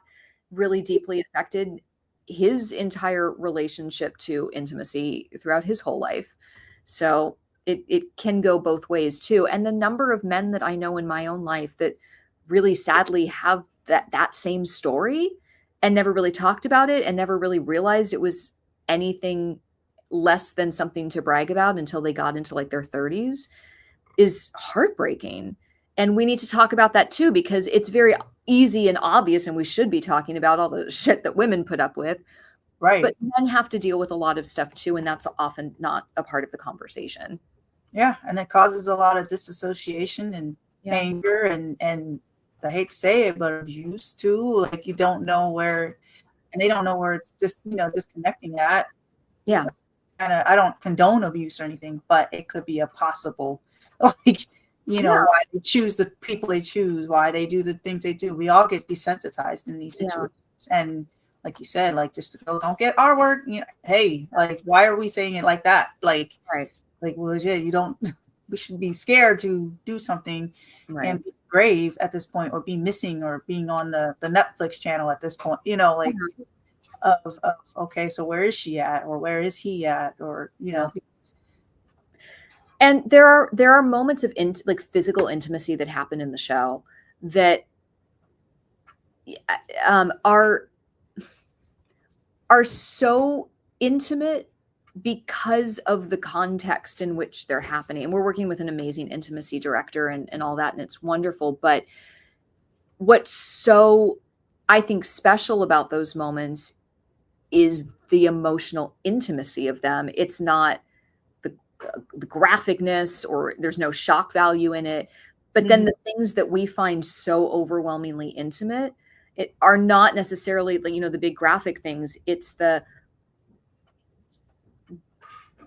S3: really deeply affected his entire relationship to intimacy throughout his whole life. So it can go both ways too. And the number of men that I know in my own life that really sadly have that same story and never really talked about it and never really realized it was anything less than something to brag about until they got into like their 30s is heartbreaking. And we need to talk about that too, because it's very easy and obvious, and we should be talking about all the shit that women put up with.
S2: Right.
S3: But men have to deal with a lot of stuff too, and that's often not a part of the conversation.
S2: Yeah, and it causes a lot of disassociation and anger and I hate to say it, but abuse too. Like you don't know where, and they don't know where it's just disconnecting at.
S3: Yeah.
S2: And I don't condone abuse or anything, but it could be a possible, like why they choose the people they choose, why they do the things they do. We all get desensitized in these situations, and like you said, like just to don't get our word. Hey, like why are we saying it like that? Like,
S3: right.
S2: Like, well, legit, we should be scared to do something and be grave at this point, or be missing, or being on the Netflix channel at this point, of okay, so where is she at, or where is he at, or
S3: And there are moments of like physical intimacy that happen in the show that are so intimate because of the context in which they're happening. And we're working with an amazing intimacy director and all that, and it's wonderful. But what's so, I think, special about those moments is the emotional intimacy of them. It's not the graphicness, or there's no shock value in it. But then the things that we find so overwhelmingly intimate are not necessarily the big graphic things. It's the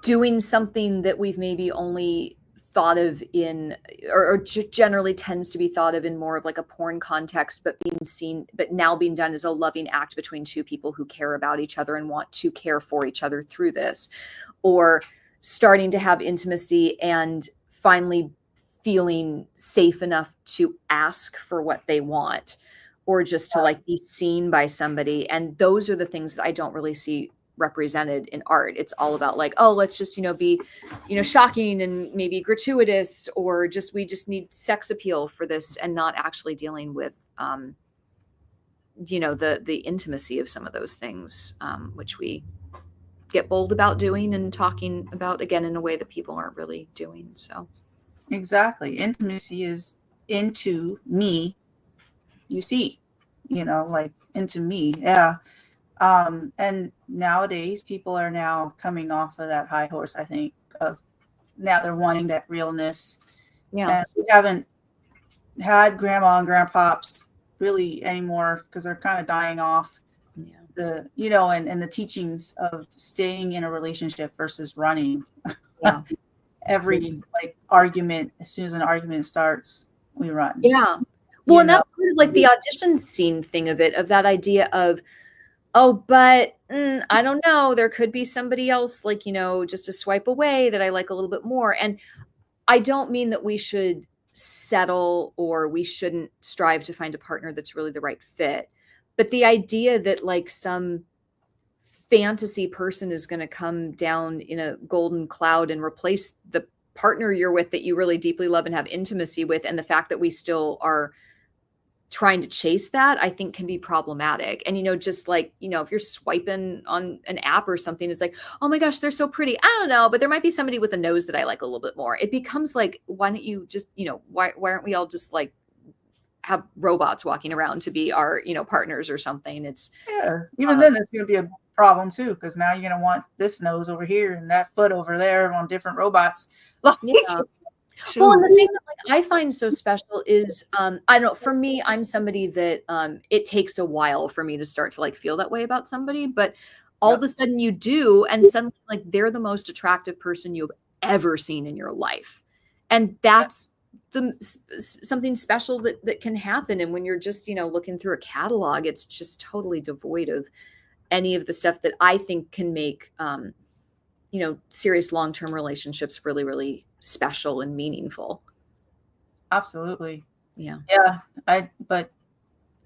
S3: doing something that we've maybe only thought of in, or generally tends to be thought of in more of like a porn context, but now being done as a loving act between two people who care about each other and want to care for each other through this, or starting to have intimacy and finally feeling safe enough to ask for what they want, or just to like be seen by somebody. And those are the things that I don't really see represented in art. It's all about like, oh, let's just be shocking and maybe gratuitous, or we just need sex appeal for this, and not actually dealing with the intimacy of some of those things, which we get bold about doing and talking about, again, in a way that people aren't really doing. So
S2: exactly, intimacy is into me, like into me. And nowadays people are now coming off of that high horse, I think, of now they're wanting that realness. And we haven't had grandma and grandpops really anymore, because they're kind of dying off. The and the teachings of staying in a relationship versus running. Every like argument, as soon as an argument starts, we run.
S3: Well, and that's kind of like the audition scene thing of it, of that idea of, oh, but I don't know, there could be somebody else, like, just a swipe away that I like a little bit more. And I don't mean that we should settle or we shouldn't strive to find a partner that's really the right fit. But the idea that like some fantasy person is going to come down in a golden cloud and replace the partner you're with that you really deeply love and have intimacy with, and the fact that we still are trying to chase that, I think can be problematic. And, just like, if you're swiping on an app or something, it's like, oh my gosh, they're so pretty. I don't know, but there might be somebody with a nose that I like a little bit more. It becomes like, why don't you just, why aren't we all just like have robots walking around to be our, partners or something? It's
S2: even then it's going to be a problem too, because now you're going to want this nose over here and that foot over there on different robots.
S3: Yeah. Well, and the thing that like I find so special is, I don't know, for me, I'm somebody that it takes a while for me to start to like feel that way about somebody, but all of a sudden you do, and suddenly like they're the most attractive person you've ever seen in your life, and that's something special that can happen. And when you're just looking through a catalog, it's just totally devoid of any of the stuff that I think can make serious long-term relationships really, really special and meaningful.
S2: Absolutely.
S3: Yeah.
S2: But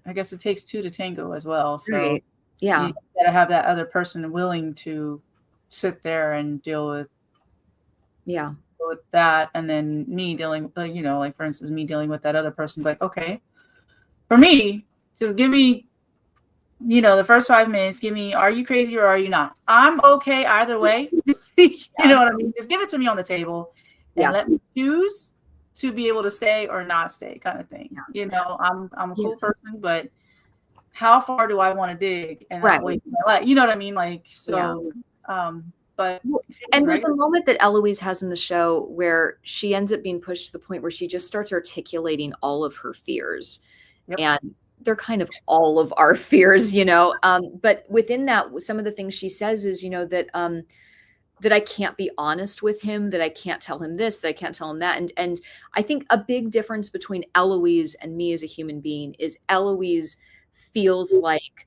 S2: I guess it takes two to tango as well. So
S3: right. Yeah,
S2: you gotta have that other person willing to sit there and deal with that, and then me dealing, like for instance, me dealing with that other person. Like, okay, for me, just give me, the first 5 minutes, give me, are you crazy or are you not? I'm okay either way. You know what I mean? Just give it to me on the table and let me choose to be able to stay or not stay, kind of thing. I'm a cool person, but how far do I want to dig and not waste my life? You know what I mean? Like, so, but.
S3: And there's a moment that Eloise has in the show where she ends up being pushed to the point where she just starts articulating all of her fears. And they're kind of all of our fears, but within that, some of the things she says is, that I can't be honest with him, that I can't tell him this, that I can't tell him that. And I think a big difference between Eloise and me as a human being is Eloise feels like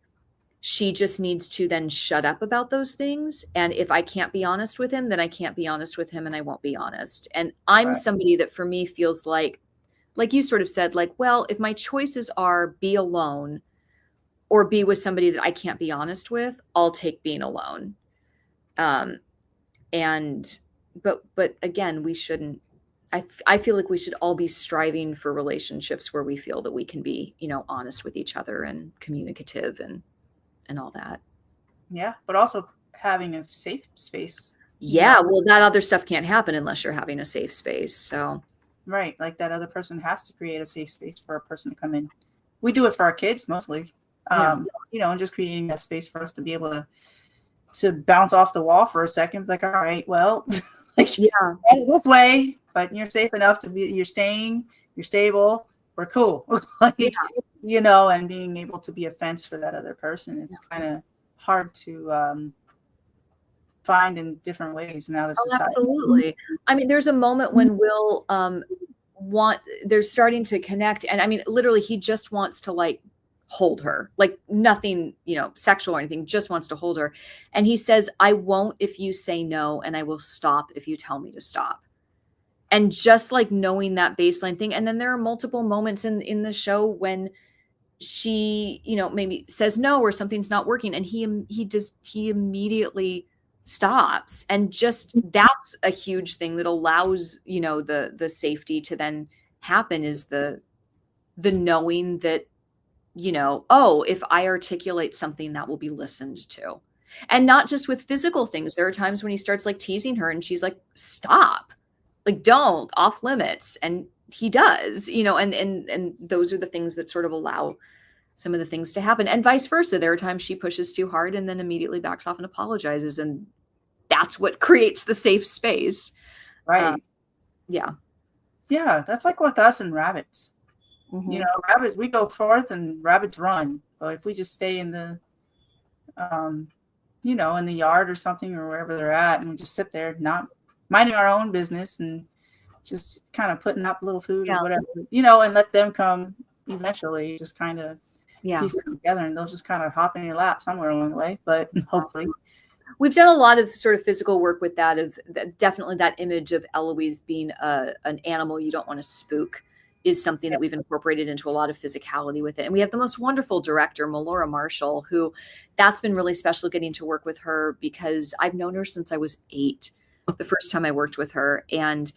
S3: she just needs to then shut up about those things. And if I can't be honest with him, then I can't be honest with him and I won't be honest. And I'm somebody that for me feels like you sort of said, like, well, if my choices are be alone or be with somebody that I can't be honest with, I'll take being alone. But again, we shouldn't, I feel like we should all be striving for relationships where we feel that we can be, honest with each other and communicative and all that.
S2: Yeah. But also having a safe space.
S3: Yeah. Well, that other stuff can't happen unless you're having a safe space. So.
S2: Right. Like that other person has to create a safe space for a person to come in. We do it for our kids mostly, and just creating that space for us to be able to bounce off the wall for a second. Like, all right, well, this way, but you're safe enough to be, you're staying, you're stable, we're cool. And being able to be a fence for that other person. It's kind of hard to find in different ways now. This is
S3: absolutely. I mean, there's a moment when Will they're starting to connect, and I mean, literally, he just wants to like hold her, like nothing, sexual or anything, just wants to hold her. And he says, I won't if you say no, and I will stop if you tell me to stop. And just like knowing that baseline thing. And then there are multiple moments in the show when she, maybe says no or something's not working, and he immediately stops. And just that's a huge thing that allows, the safety to then happen, is the knowing that, if I articulate something, that will be listened to. And not just with physical things. There are times when he starts like teasing her and she's like, stop, like, don't, off limits. And he does, and those are the things that sort of allow some of the things to happen, and vice versa. There are times she pushes too hard and then immediately backs off and apologizes. And that's what creates the safe space.
S2: Right.
S3: Yeah.
S2: That's like with us and rabbits. Mm-hmm. Rabbits, we go forth and rabbits run. But if we just stay in the, in the yard or something, or wherever they're at, and we just sit there, not minding our own business and just kind of putting out little food or whatever, and let them come eventually, just kind of piece them together, and they'll just kind of hop in your lap somewhere along the way. But hopefully.
S3: We've done a lot of sort of physical work with that, of definitely that image of Eloise being an animal you don't want to spook. is something that we've incorporated into a lot of physicality with it. And we have the most wonderful director, Melora Marshall, who that's been really special getting to work with her, because I've known her since I was 8, the first time I worked with her. And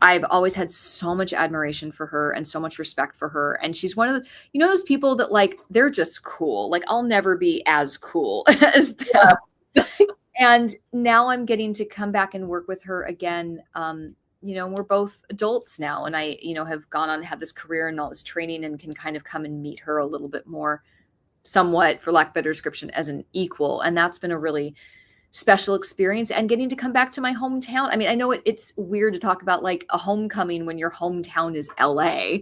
S3: I've always had so much admiration for her and so much respect for her. And she's one of the, those people that like, they're just cool. Like I'll never be as cool as them. And now I'm getting to come back and work with her again. We're both adults now, and I, have gone on to have this career and all this training, and can kind of come and meet her a little bit more, somewhat, for lack of better description, as an equal. And that's been a really special experience, and getting to come back to my hometown. I mean, I know it's weird to talk about like a homecoming when your hometown is LA,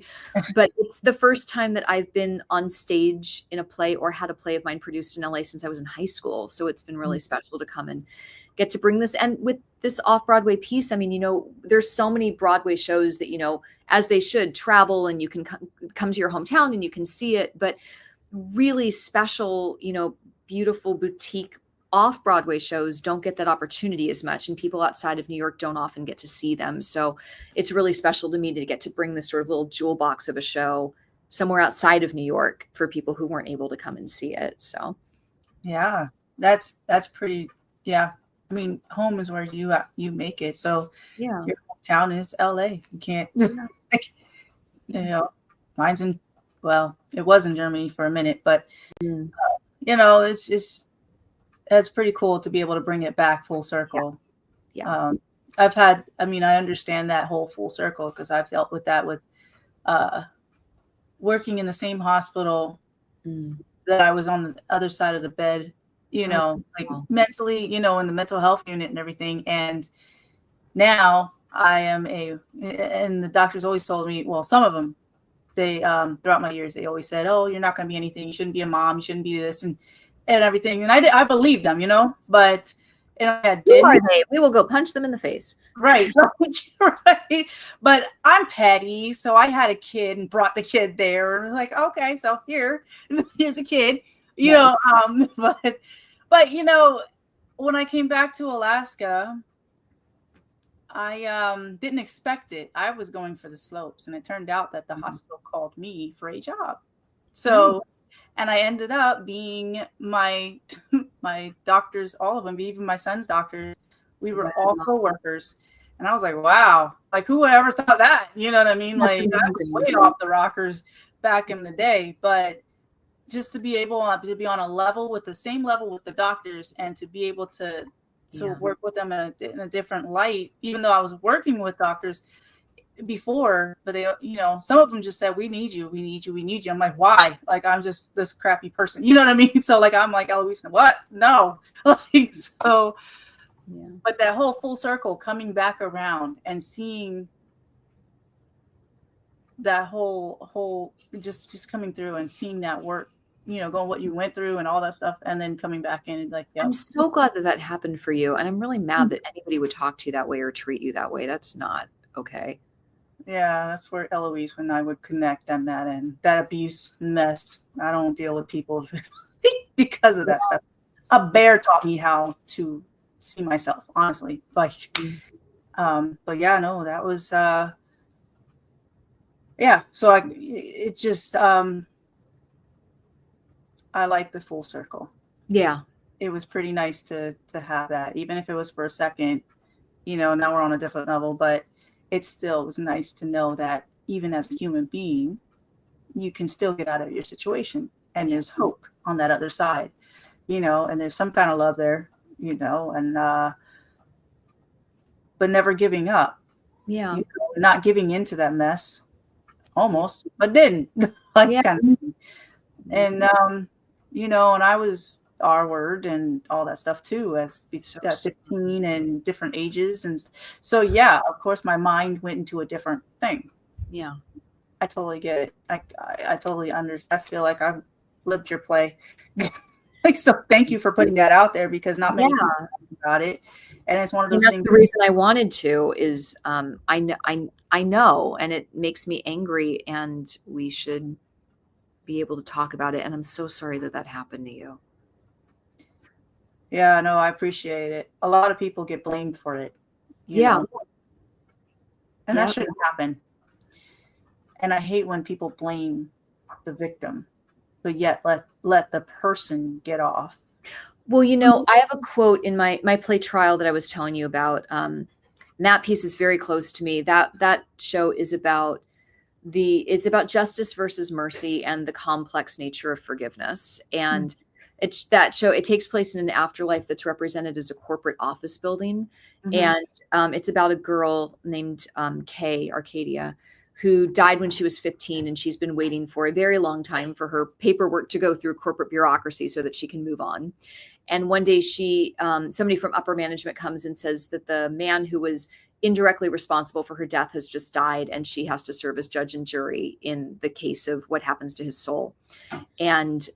S3: but it's the first time that I've been on stage in a play or had a play of mine produced in LA since I was in high school. So it's been really special to come and get to bring this. And with this off-Broadway piece, I mean, there's so many Broadway shows that, as they should, travel, and you can come to your hometown and you can see it, but really special, beautiful boutique off-Broadway shows don't get that opportunity as much, and people outside of New York don't often get to see them. So it's really special to me to get to bring this sort of little jewel box of a show somewhere outside of New York for people who weren't able to come and see it. So
S2: yeah, that's pretty. Yeah. I mean, home is where you make it. So
S3: yeah,
S2: your hometown is LA. You can't, mine's it was in Germany for a minute, but it's pretty cool to be able to bring it back full circle.
S3: Yeah.
S2: I understand that whole full circle, because I've dealt with that with working in the same hospital that I was on the other side of the bed, mentally, in the mental health unit and everything. And now I am and the doctors always told me, well, some of them, they, throughout my years, they always said, oh, you're not going to be anything. You shouldn't be a mom. You shouldn't be this and everything. And I believed them, but I didn't.
S3: Who are they? We will go punch them in the face.
S2: Right. Right. But I'm petty. So I had a kid and brought the kid there. And I was like, okay, so here's a kid, but when I came back to Alaska, I didn't expect it. I was going for the slopes, and it turned out that the hospital called me for a job. So, and I ended up being my doctors, all of them, even my son's doctors. We were all co-workers. And I was like, wow, like who would ever thought that? You know what I mean? That's like that was way off the rockers back in the day. But just to be able to be on a level with the same level with the doctors, and to be able to work with them in a different light, even though I was working with doctors before, but they, some of them just said, we need you. I'm like, why? Like, I'm just this crappy person. You know what I mean? So like, I'm like, Eloise, what? No. Like, so, but that whole full circle coming back around and seeing that whole just coming through and seeing that work, going what you went through and all that stuff, and then coming back in and like, yeah.
S3: I'm so glad that happened for you. And I'm really mad that anybody would talk to you that way or treat you that way. That's not okay.
S2: Yeah, that's where Eloise, when I would connect on that end, that abuse mess. I don't deal with people because of that stuff. A bear taught me how to see myself, honestly. Like, but yeah, no, that was, so it just, I like the full circle.
S3: Yeah.
S2: It was pretty nice to have that, even if it was for a second, now we're on a different level, but it still was nice to know that even as a human being, you can still get out of your situation, and there's hope on that other side, and there's some kind of love there, and, but never giving up, not giving into that mess almost, but didn't kind of thing. And, and I was R word and all that stuff too, as 15 and different ages. And so, yeah, of course, my mind went into a different thing.
S3: Yeah.
S2: I totally get it. I totally understand. I feel like I've lived your play. So thank you for putting that out there, because not many people talk about it. And it's one of those things.
S3: The reason I wanted to is I know, and it makes me angry, and we should be able to talk about it. And I'm so sorry that happened to you.
S2: Yeah, no, I appreciate it. A lot of people get blamed for it. You know? And that shouldn't happen. And I hate when people blame the victim, but yet let the person get off.
S3: Well, you know, I have a quote in my play Trial that I was telling you about. And that piece is very close to me. That show is about it's about justice versus mercy and the complex nature of forgiveness. And it's that show, it takes place in an afterlife that's represented as a corporate office building. And it's about a girl named Kay, Arcadia, who died when she was 15, and she's been waiting for a very long time for her paperwork to go through corporate bureaucracy so that she can move on. And one day somebody from upper management comes and says that the man who was indirectly responsible for her death has just died, and she has to serve as judge and jury in the case of what happens to his soul. And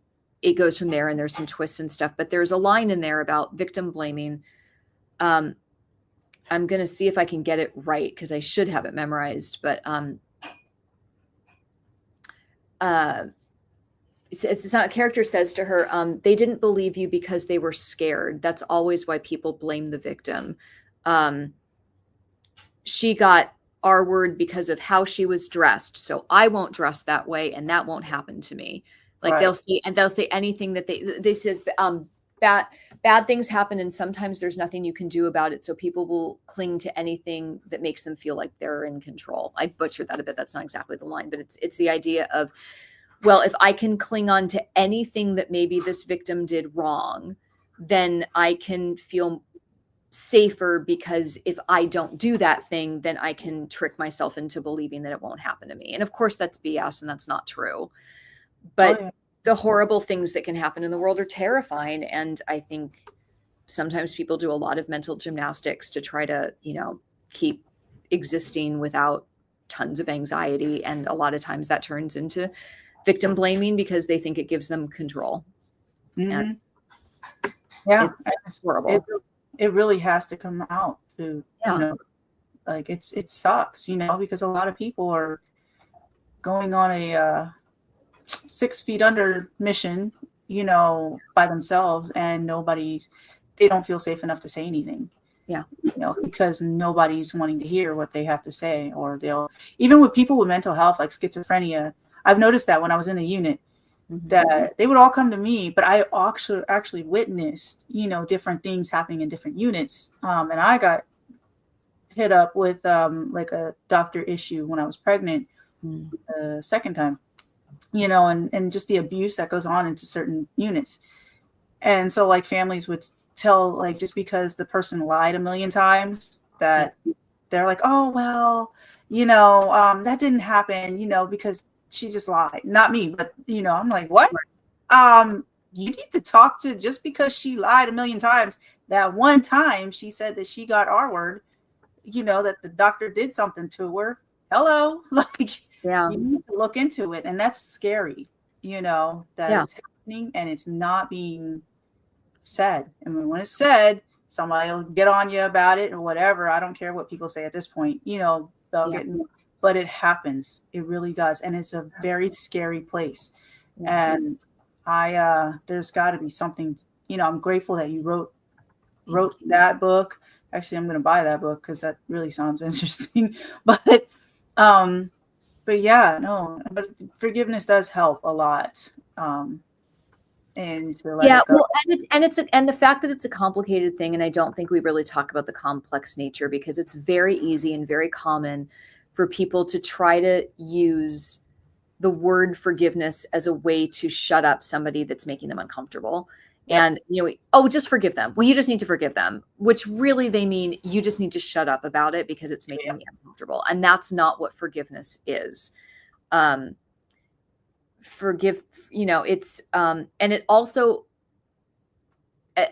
S3: it goes from there, and there's some twists and stuff, but there's a line in there about victim blaming. I'm going to see if I can get it right, because I should have it memorized, but it's not, a character says to her, they didn't believe you because they were scared. That's always why people blame the victim. She got our word because of how she was dressed, so I won't dress that way, and that won't happen to me. Like, right. they'll say anything that they says bad things happen, and sometimes there's nothing you can do about it, so people will cling to anything that makes them feel like they're in control. I butchered that a bit. That's not exactly the line, but it's the idea of, well, if I can cling on to anything that maybe this victim did wrong, then I can feel safer, because if I don't do that thing, then I can trick myself into believing that it won't happen to me. And of course that's BS, and that's not true. But the horrible things that can happen in the world are terrifying. And I think sometimes people do a lot of mental gymnastics to try to, keep existing without tons of anxiety. And a lot of times that turns into victim blaming because they think it gives them control. And it's horrible.
S2: It really has to come out to, like it sucks, because a lot of people are going on a 6 feet under mission, by themselves, and they don't feel safe enough to say anything.
S3: Yeah.
S2: Because nobody's wanting to hear what they have to say, or even with people with mental health, like schizophrenia, I've noticed that when I was in the unit, that they would all come to me, but I actually witnessed, different things happening in different units. And I got hit up with like a doctor issue when I was pregnant the second time, and just the abuse that goes on into certain units. And so like families would tell, like, just because the person lied a million times, that they're like, oh, well, that didn't happen, because she just lied. Not me, but I'm like, what? You need to talk to, just because she lied a million times, that one time she said that she got our word, that the doctor did something to her. Hello. Like, you need to look into it. And that's scary, that it's happening and it's not being said. I mean, when it's said, somebody will get on you about it or whatever. I don't care what people say at this point, but it happens. It really does. And it's a very scary place. And there's got to be something, I'm grateful that you wrote that book. Actually, I'm going to buy that book because that really sounds interesting. But yeah, no, but forgiveness does help a lot. And to let it go.
S3: Well, and the fact that it's a complicated thing, and I don't think we really talk about the complex nature, because it's very easy and very common for people to try to use the word forgiveness as a way to shut up somebody that's making them uncomfortable. And, just forgive them. Well, you just need to forgive them, which really they mean you just need to shut up about it because it's making me uncomfortable. And that's not what forgiveness is. Forgive, it's, and it also,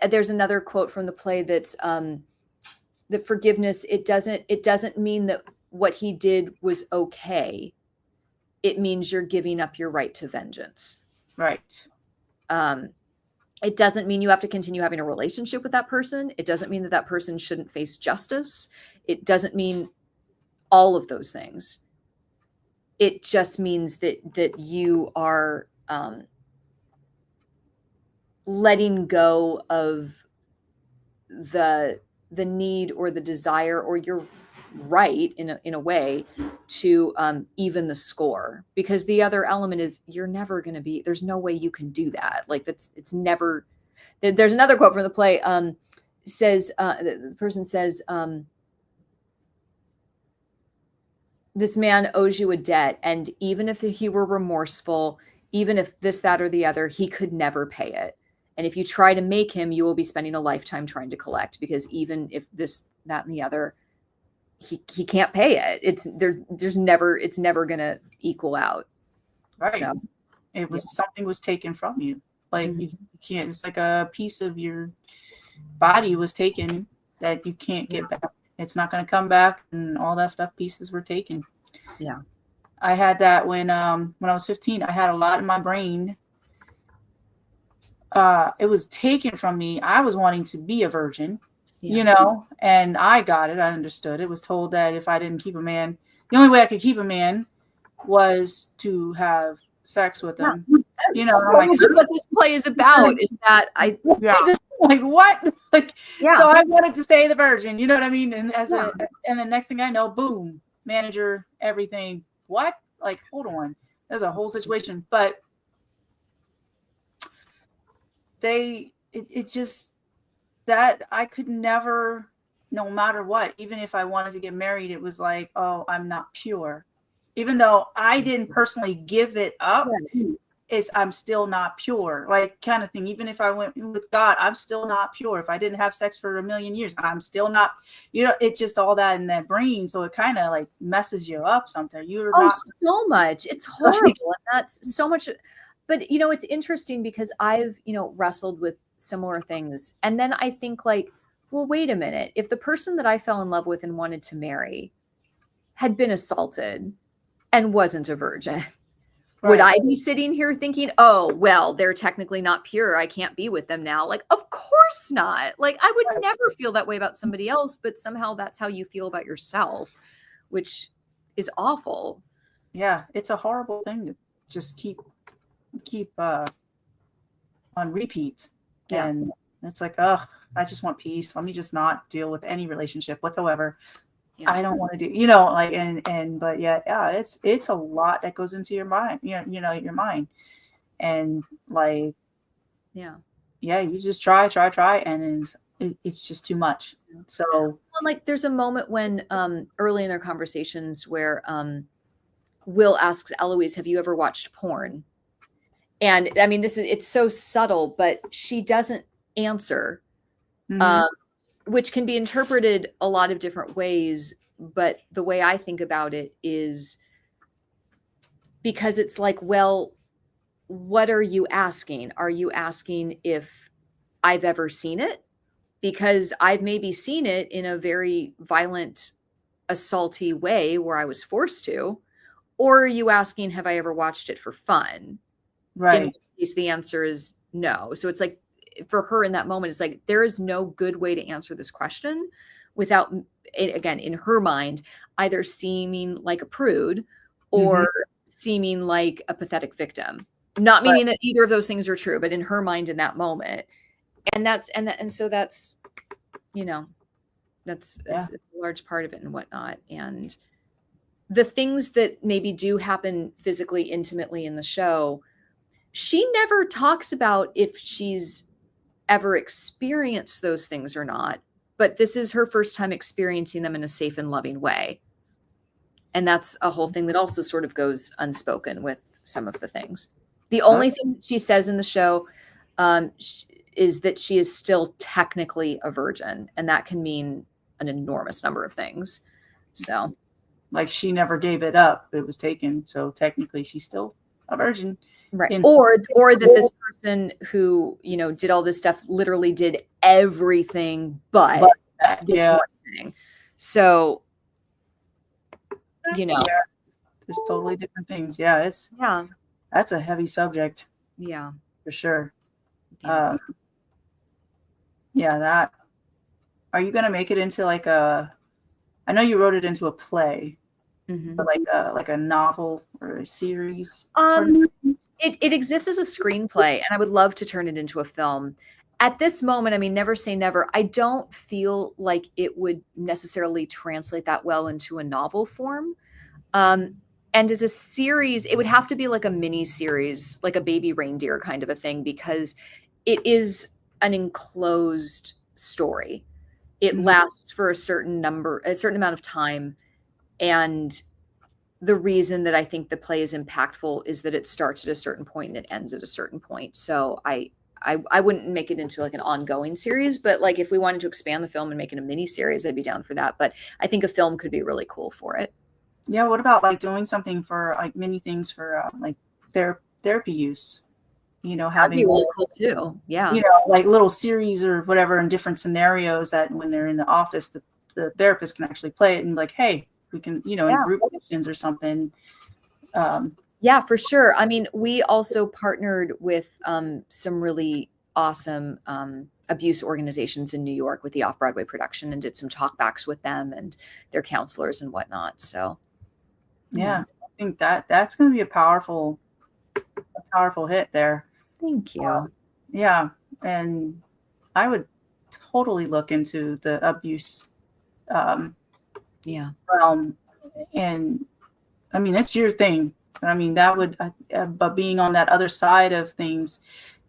S3: there's another quote from the play that's, that forgiveness, it doesn't mean that what he did was okay. It means you're giving up your right to vengeance.
S2: Right.
S3: It doesn't mean you have to continue having a relationship with that person. It doesn't mean that person shouldn't face justice. It doesn't mean all of those things. It just means that you are letting go of the need or the desire or your right in a way to even the score, because the other element is you're never going to be, there's no way you can do that. Like it's never, there's another quote from the play, says, the person says, this man owes you a debt. And even if he were remorseful, even if this, that, or the other, he could never pay it. And if you try to make him, you will be spending a lifetime trying to collect, because even if this, that, and the other, he can't pay it. It's never going to equal out.
S2: Right.
S3: So,
S2: it was something was taken from you. Like you can't, it's like a piece of your body was taken that you can't get back. It's not going to come back, and all that stuff, pieces were taken.
S3: Yeah.
S2: I had that when I was 15. I had a lot in my brain. It was taken from me. I was wanting to be a virgin, you know, and I got it. I understood. It was told that if I didn't keep a man, the only way I could keep a man was to have sex with him.
S3: That's so much of what this play is about, is that
S2: like what? Like, so I wanted to stay the virgin, you know what I mean? And and the next thing I know, boom, manager, everything. What? Like, hold on. There's a whole situation. But it just, that I could never, no matter what, even if I wanted to get married, it was like, oh, I'm not pure. Even though I didn't personally give it up, I'm still not pure, like kind of thing. Even if I went with God, I'm still not pure. If I didn't have sex for a million years, I'm still not, you know, it just all that in that brain. So it kind of like messes you up something. You're not
S3: so much. It's horrible. And that's so much. But, you know, it's interesting because I've, you know, wrestled with similar things. And then I think like, well, wait a minute. If the person that I fell in love with and wanted to marry had been assaulted and wasn't a virgin, would I be sitting here thinking, oh, well, they're technically not pure, I can't be with them now? Like, of course not. Like, I would never feel that way about somebody else, but somehow that's how you feel about yourself, which is awful.
S2: Yeah, it's a horrible thing to just keep on repeat.
S3: Yeah.
S2: And it's like, ugh, I just want peace. Let me just not deal with any relationship whatsoever. Yeah. I don't want to do, you know, like, but yeah, it's a lot that goes into your mind, you know, your mind. And like, you just try. And then it's just too much. So
S3: well, like there's a moment when, early in their conversations where, Will asks Eloise, have you ever watched porn? And I mean, it's so subtle, but she doesn't answer. Which can be interpreted a lot of different ways. But the way I think about it is because it's like, well, what are you asking? Are you asking if I've ever seen it? Because I've maybe seen it in a very violent, assaulty way where I was forced to. Or are you asking, have I ever watched it for fun?
S2: Right.
S3: In which case the answer is no. So it's like, for her in that moment, it's like, there is no good way to answer this question without, again, in her mind, either seeming like a prude or seeming like a pathetic victim. Not meaning that either of those things are true, but in her mind in that moment. And so that's, you know, that's a large part of it and whatnot. And the things that maybe do happen physically, intimately in the show, she never talks about if she's ever experienced those things or not, but this is her first time experiencing them in a safe and loving way. And that's a whole thing that also sort of goes unspoken with some of the things. The only thing that she says in the show is that she is still technically a virgin, and that can mean an enormous number of things. So
S2: like she never gave it up, it was taken, so technically she's still a virgin.
S3: Right. Or that this person who, you know, did all this stuff literally did everything but this one thing. So, you know,
S2: there's totally different things. Yeah. That's a heavy subject.
S3: Yeah,
S2: for sure.
S3: Yeah.
S2: That, are you going to make it into like I know you wrote it into a play, but like a novel or a series?
S3: It exists as a screenplay, and I would love to turn it into a film. at this moment, I mean, never say never. I don't feel like it would necessarily translate that well into a novel form. And as a series, it would have to be like a mini series, like a baby reindeer kind of a thing, because it is an enclosed story. It lasts for a certain amount of time. And the reason that I think the play is impactful is that it starts at a certain point and it ends at a certain point. So I wouldn't make it into like an ongoing series, but like if we wanted to expand the film and make it a mini series, I'd be down for that. But I think a film could be really cool for it.
S2: Yeah. What about like doing something for like many things for like therapy use?
S3: That'd
S2: Having
S3: be really cool too. Yeah.
S2: Like little series or whatever in different scenarios that when they're in the office, the therapist can actually play it and be like, hey, we can, in group sessions or something.
S3: Yeah, for sure. I mean, we also partnered with some really awesome abuse organizations in New York with the off-Broadway production and did some talkbacks with them and their counselors and whatnot. So,
S2: yeah, I think that's going to be a powerful hit there.
S3: Thank you.
S2: Yeah, and I would totally look into the abuse realm, and I mean, it's your thing. I mean, that would, but being on that other side of things,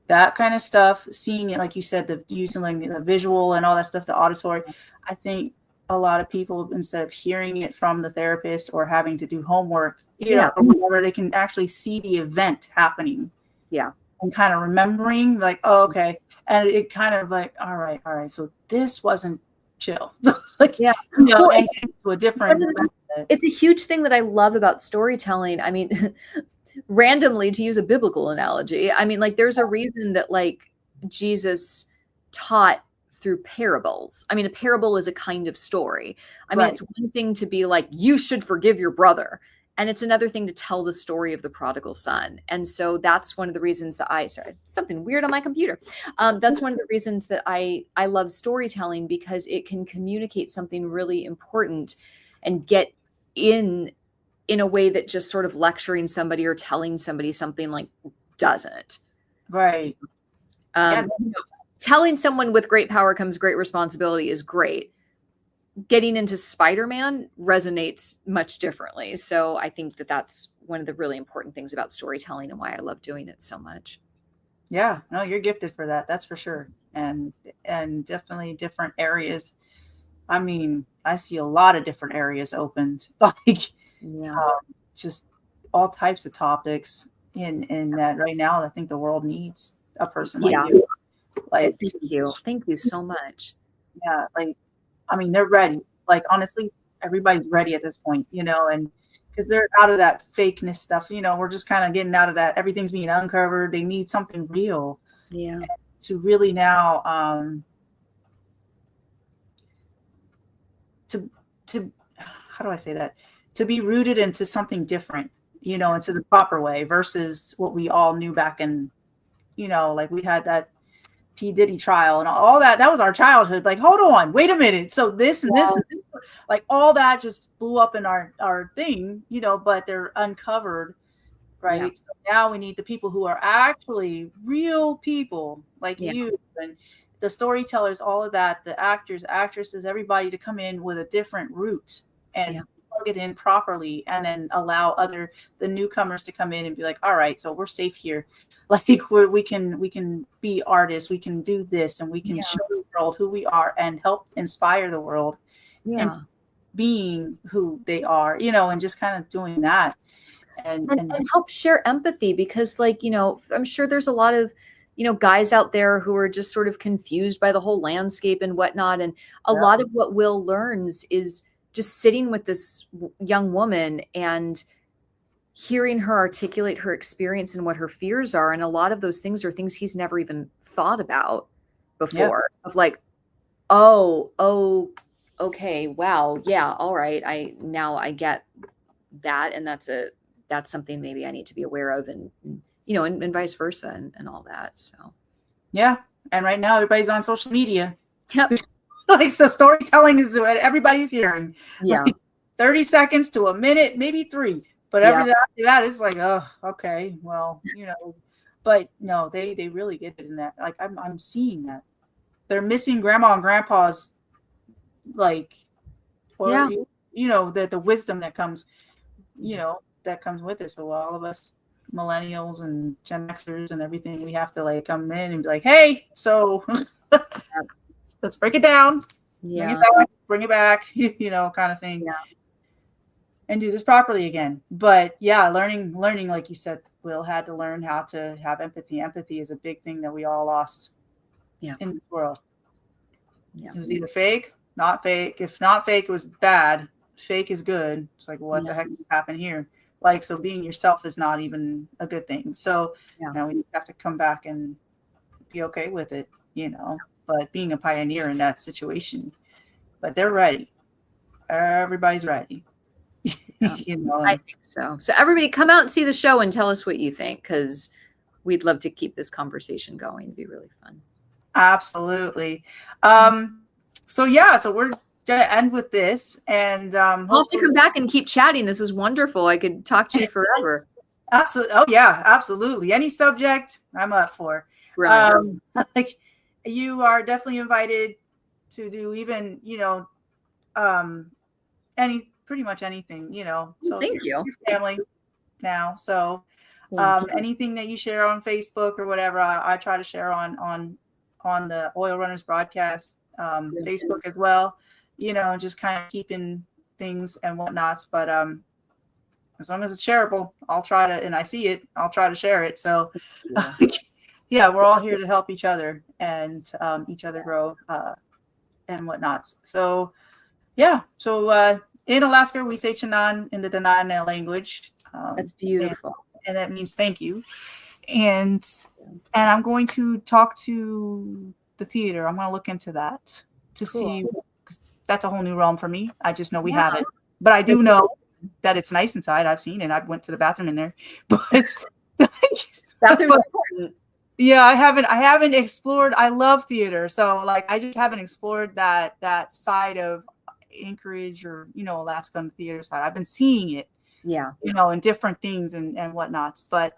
S2: that kind of stuff, seeing it, like you said, the using like the visual and all that stuff, the auditory, I think a lot of people, instead of hearing it from the therapist or having to do homework, or whatever, they can actually see the event happening.
S3: Yeah.
S2: And kind of remembering like, oh, okay. And it kind of like, all right. So this wasn't chill. Like,
S3: well,
S2: and to a different.
S3: It's a huge thing that I love about storytelling. I mean, randomly, to use a biblical analogy, I mean, like there's a reason that like Jesus taught through parables. I mean, a parable is a kind of story. I mean, it's one thing to be like, you should forgive your brother. And it's another thing to tell the story of the prodigal son. And so that's one of the reasons that something weird on my computer. That's one of the reasons that I love storytelling, because it can communicate something really important and get in a way that just sort of lecturing somebody or telling somebody something like doesn't.
S2: Right.
S3: Telling someone with great power comes great responsibility is great. Getting into Spider-Man resonates much differently. So I think that that's one of the really important things about storytelling and why I love doing it so much.
S2: Yeah, no, you're gifted for that. That's for sure. And definitely different areas. I mean, I see a lot of different areas opened, like just all types of topics in that right now. I think the world needs a person like you. Like,
S3: thank you so much.
S2: Yeah, like, I mean, they're ready. Like, honestly, everybody's ready at this point, and because they're out of that fakeness stuff, we're just kind of getting out of that. Everything's being uncovered. They need something real.
S3: Yeah.
S2: To really now, to how do I say that? To be rooted into something different, into the proper way versus what we all knew back in, like we had that P. Diddy trial and all that. That was our childhood. Like, hold on, wait a minute. So this and this and this, like all that just blew up in our thing, but they're uncovered, right? Yeah. So now we need the people who are actually real people like you and the storytellers, all of that, the actors, actresses, everybody to come in with a different route and plug it in properly, and then allow the newcomers to come in and be like, all right, so we're safe here. Like we can be artists, we can do this, and we can show the world who we are and help inspire the world and being who they are, and just kind of doing that and
S3: help share empathy, because like, I'm sure there's a lot of, guys out there who are just sort of confused by the whole landscape and whatnot. And a lot of what Will learns is just sitting with this young woman and hearing her articulate her experience and what her fears are. And a lot of those things are things he's never even thought about before, of like, oh, okay, wow. Yeah. All right. I get that. And that's something maybe I need to be aware of, and vice versa and all that. So, yeah.
S2: And right now everybody's on social media.
S3: Yep.
S2: Like, so storytelling is what everybody's hearing.
S3: Yeah.
S2: Like 30 seconds to a minute, maybe 3. But after that, it's like, oh, okay, well, But no, they really get it in that. Like I'm seeing that they're missing grandma and grandpa's, like, or
S3: Yeah.
S2: you know, the wisdom that comes, you know, that comes with it. So all of us millennials and Gen Xers and everything, we have to like come in and be like, hey, so let's break it down,
S3: Yeah.
S2: bring it back, you know, kind of thing.
S3: Yeah.
S2: And do this properly again. But yeah, learning, like you said, Will had to learn how to have empathy. Empathy is a big thing that we all lost in this world.
S3: Yeah.
S2: It was either fake, not fake. If not fake, it was bad. Fake is good. It's like, what the heck has happened here? Like, so being yourself is not even a good thing. So, you know, we have to come back and be okay with it, you know, but being a pioneer in that situation, but they're ready. Everybody's ready. You know,
S3: I think so. So everybody come out and see the show and tell us what you think, because we'd love to keep this conversation going. It'd be really fun.
S2: Absolutely. So yeah, so we're gonna end with this, and
S3: I'll have to come back and keep chatting. This is wonderful. I could talk to you forever.
S2: Absolutely. Oh yeah, absolutely. Any subject I'm up for.
S3: Right.
S2: Like, you are definitely invited to do even, you know, pretty much anything, you know. So
S3: thank you.
S2: Your family now. So anything that you share on Facebook or whatever, I try to share on the Oil Runners broadcast, Facebook as well, you know, just kind of keeping things and whatnots. But as long as it's shareable, I'll try to, and I see it, I'll try to share it. So yeah, we're all here to help each other and each other grow and whatnots. So yeah, so in Alaska, we say Chanan in the Dena'ina language.
S3: That's beautiful.
S2: And that means thank you. And I'm going to talk to the theater. I'm going to look into that to see, because that's a whole new realm for me. I just know we have it, but I do know that it's nice inside. I've seen it. I went to the bathroom in there, but
S3: bathroom's important.
S2: Yeah, I haven't explored. I love theater, so like I just haven't explored that side of Anchorage or, you know, Alaska on the theater side. I've been seeing it, you know, in different things and whatnots. But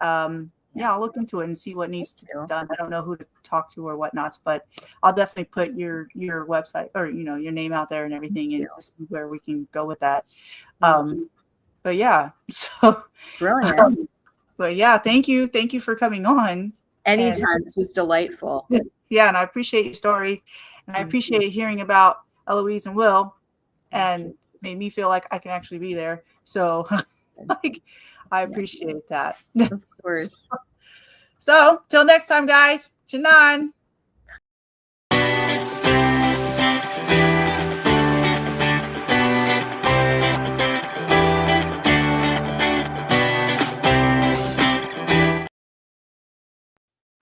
S2: yeah, I'll look into it and see what needs to be done. I don't know who to talk to or whatnots, but I'll definitely put your website or, you know, your name out there and everything, and see where we can go with that. But yeah, so
S3: brilliant.
S2: But yeah, thank you for coming on.
S3: Anytime. This was delightful.
S2: Yeah, and I appreciate your story, and I appreciate hearing about Eloise and Will, and made me feel like I can actually be there. So like, I appreciate that.
S3: Of course.
S2: So till next time, guys. Chanan.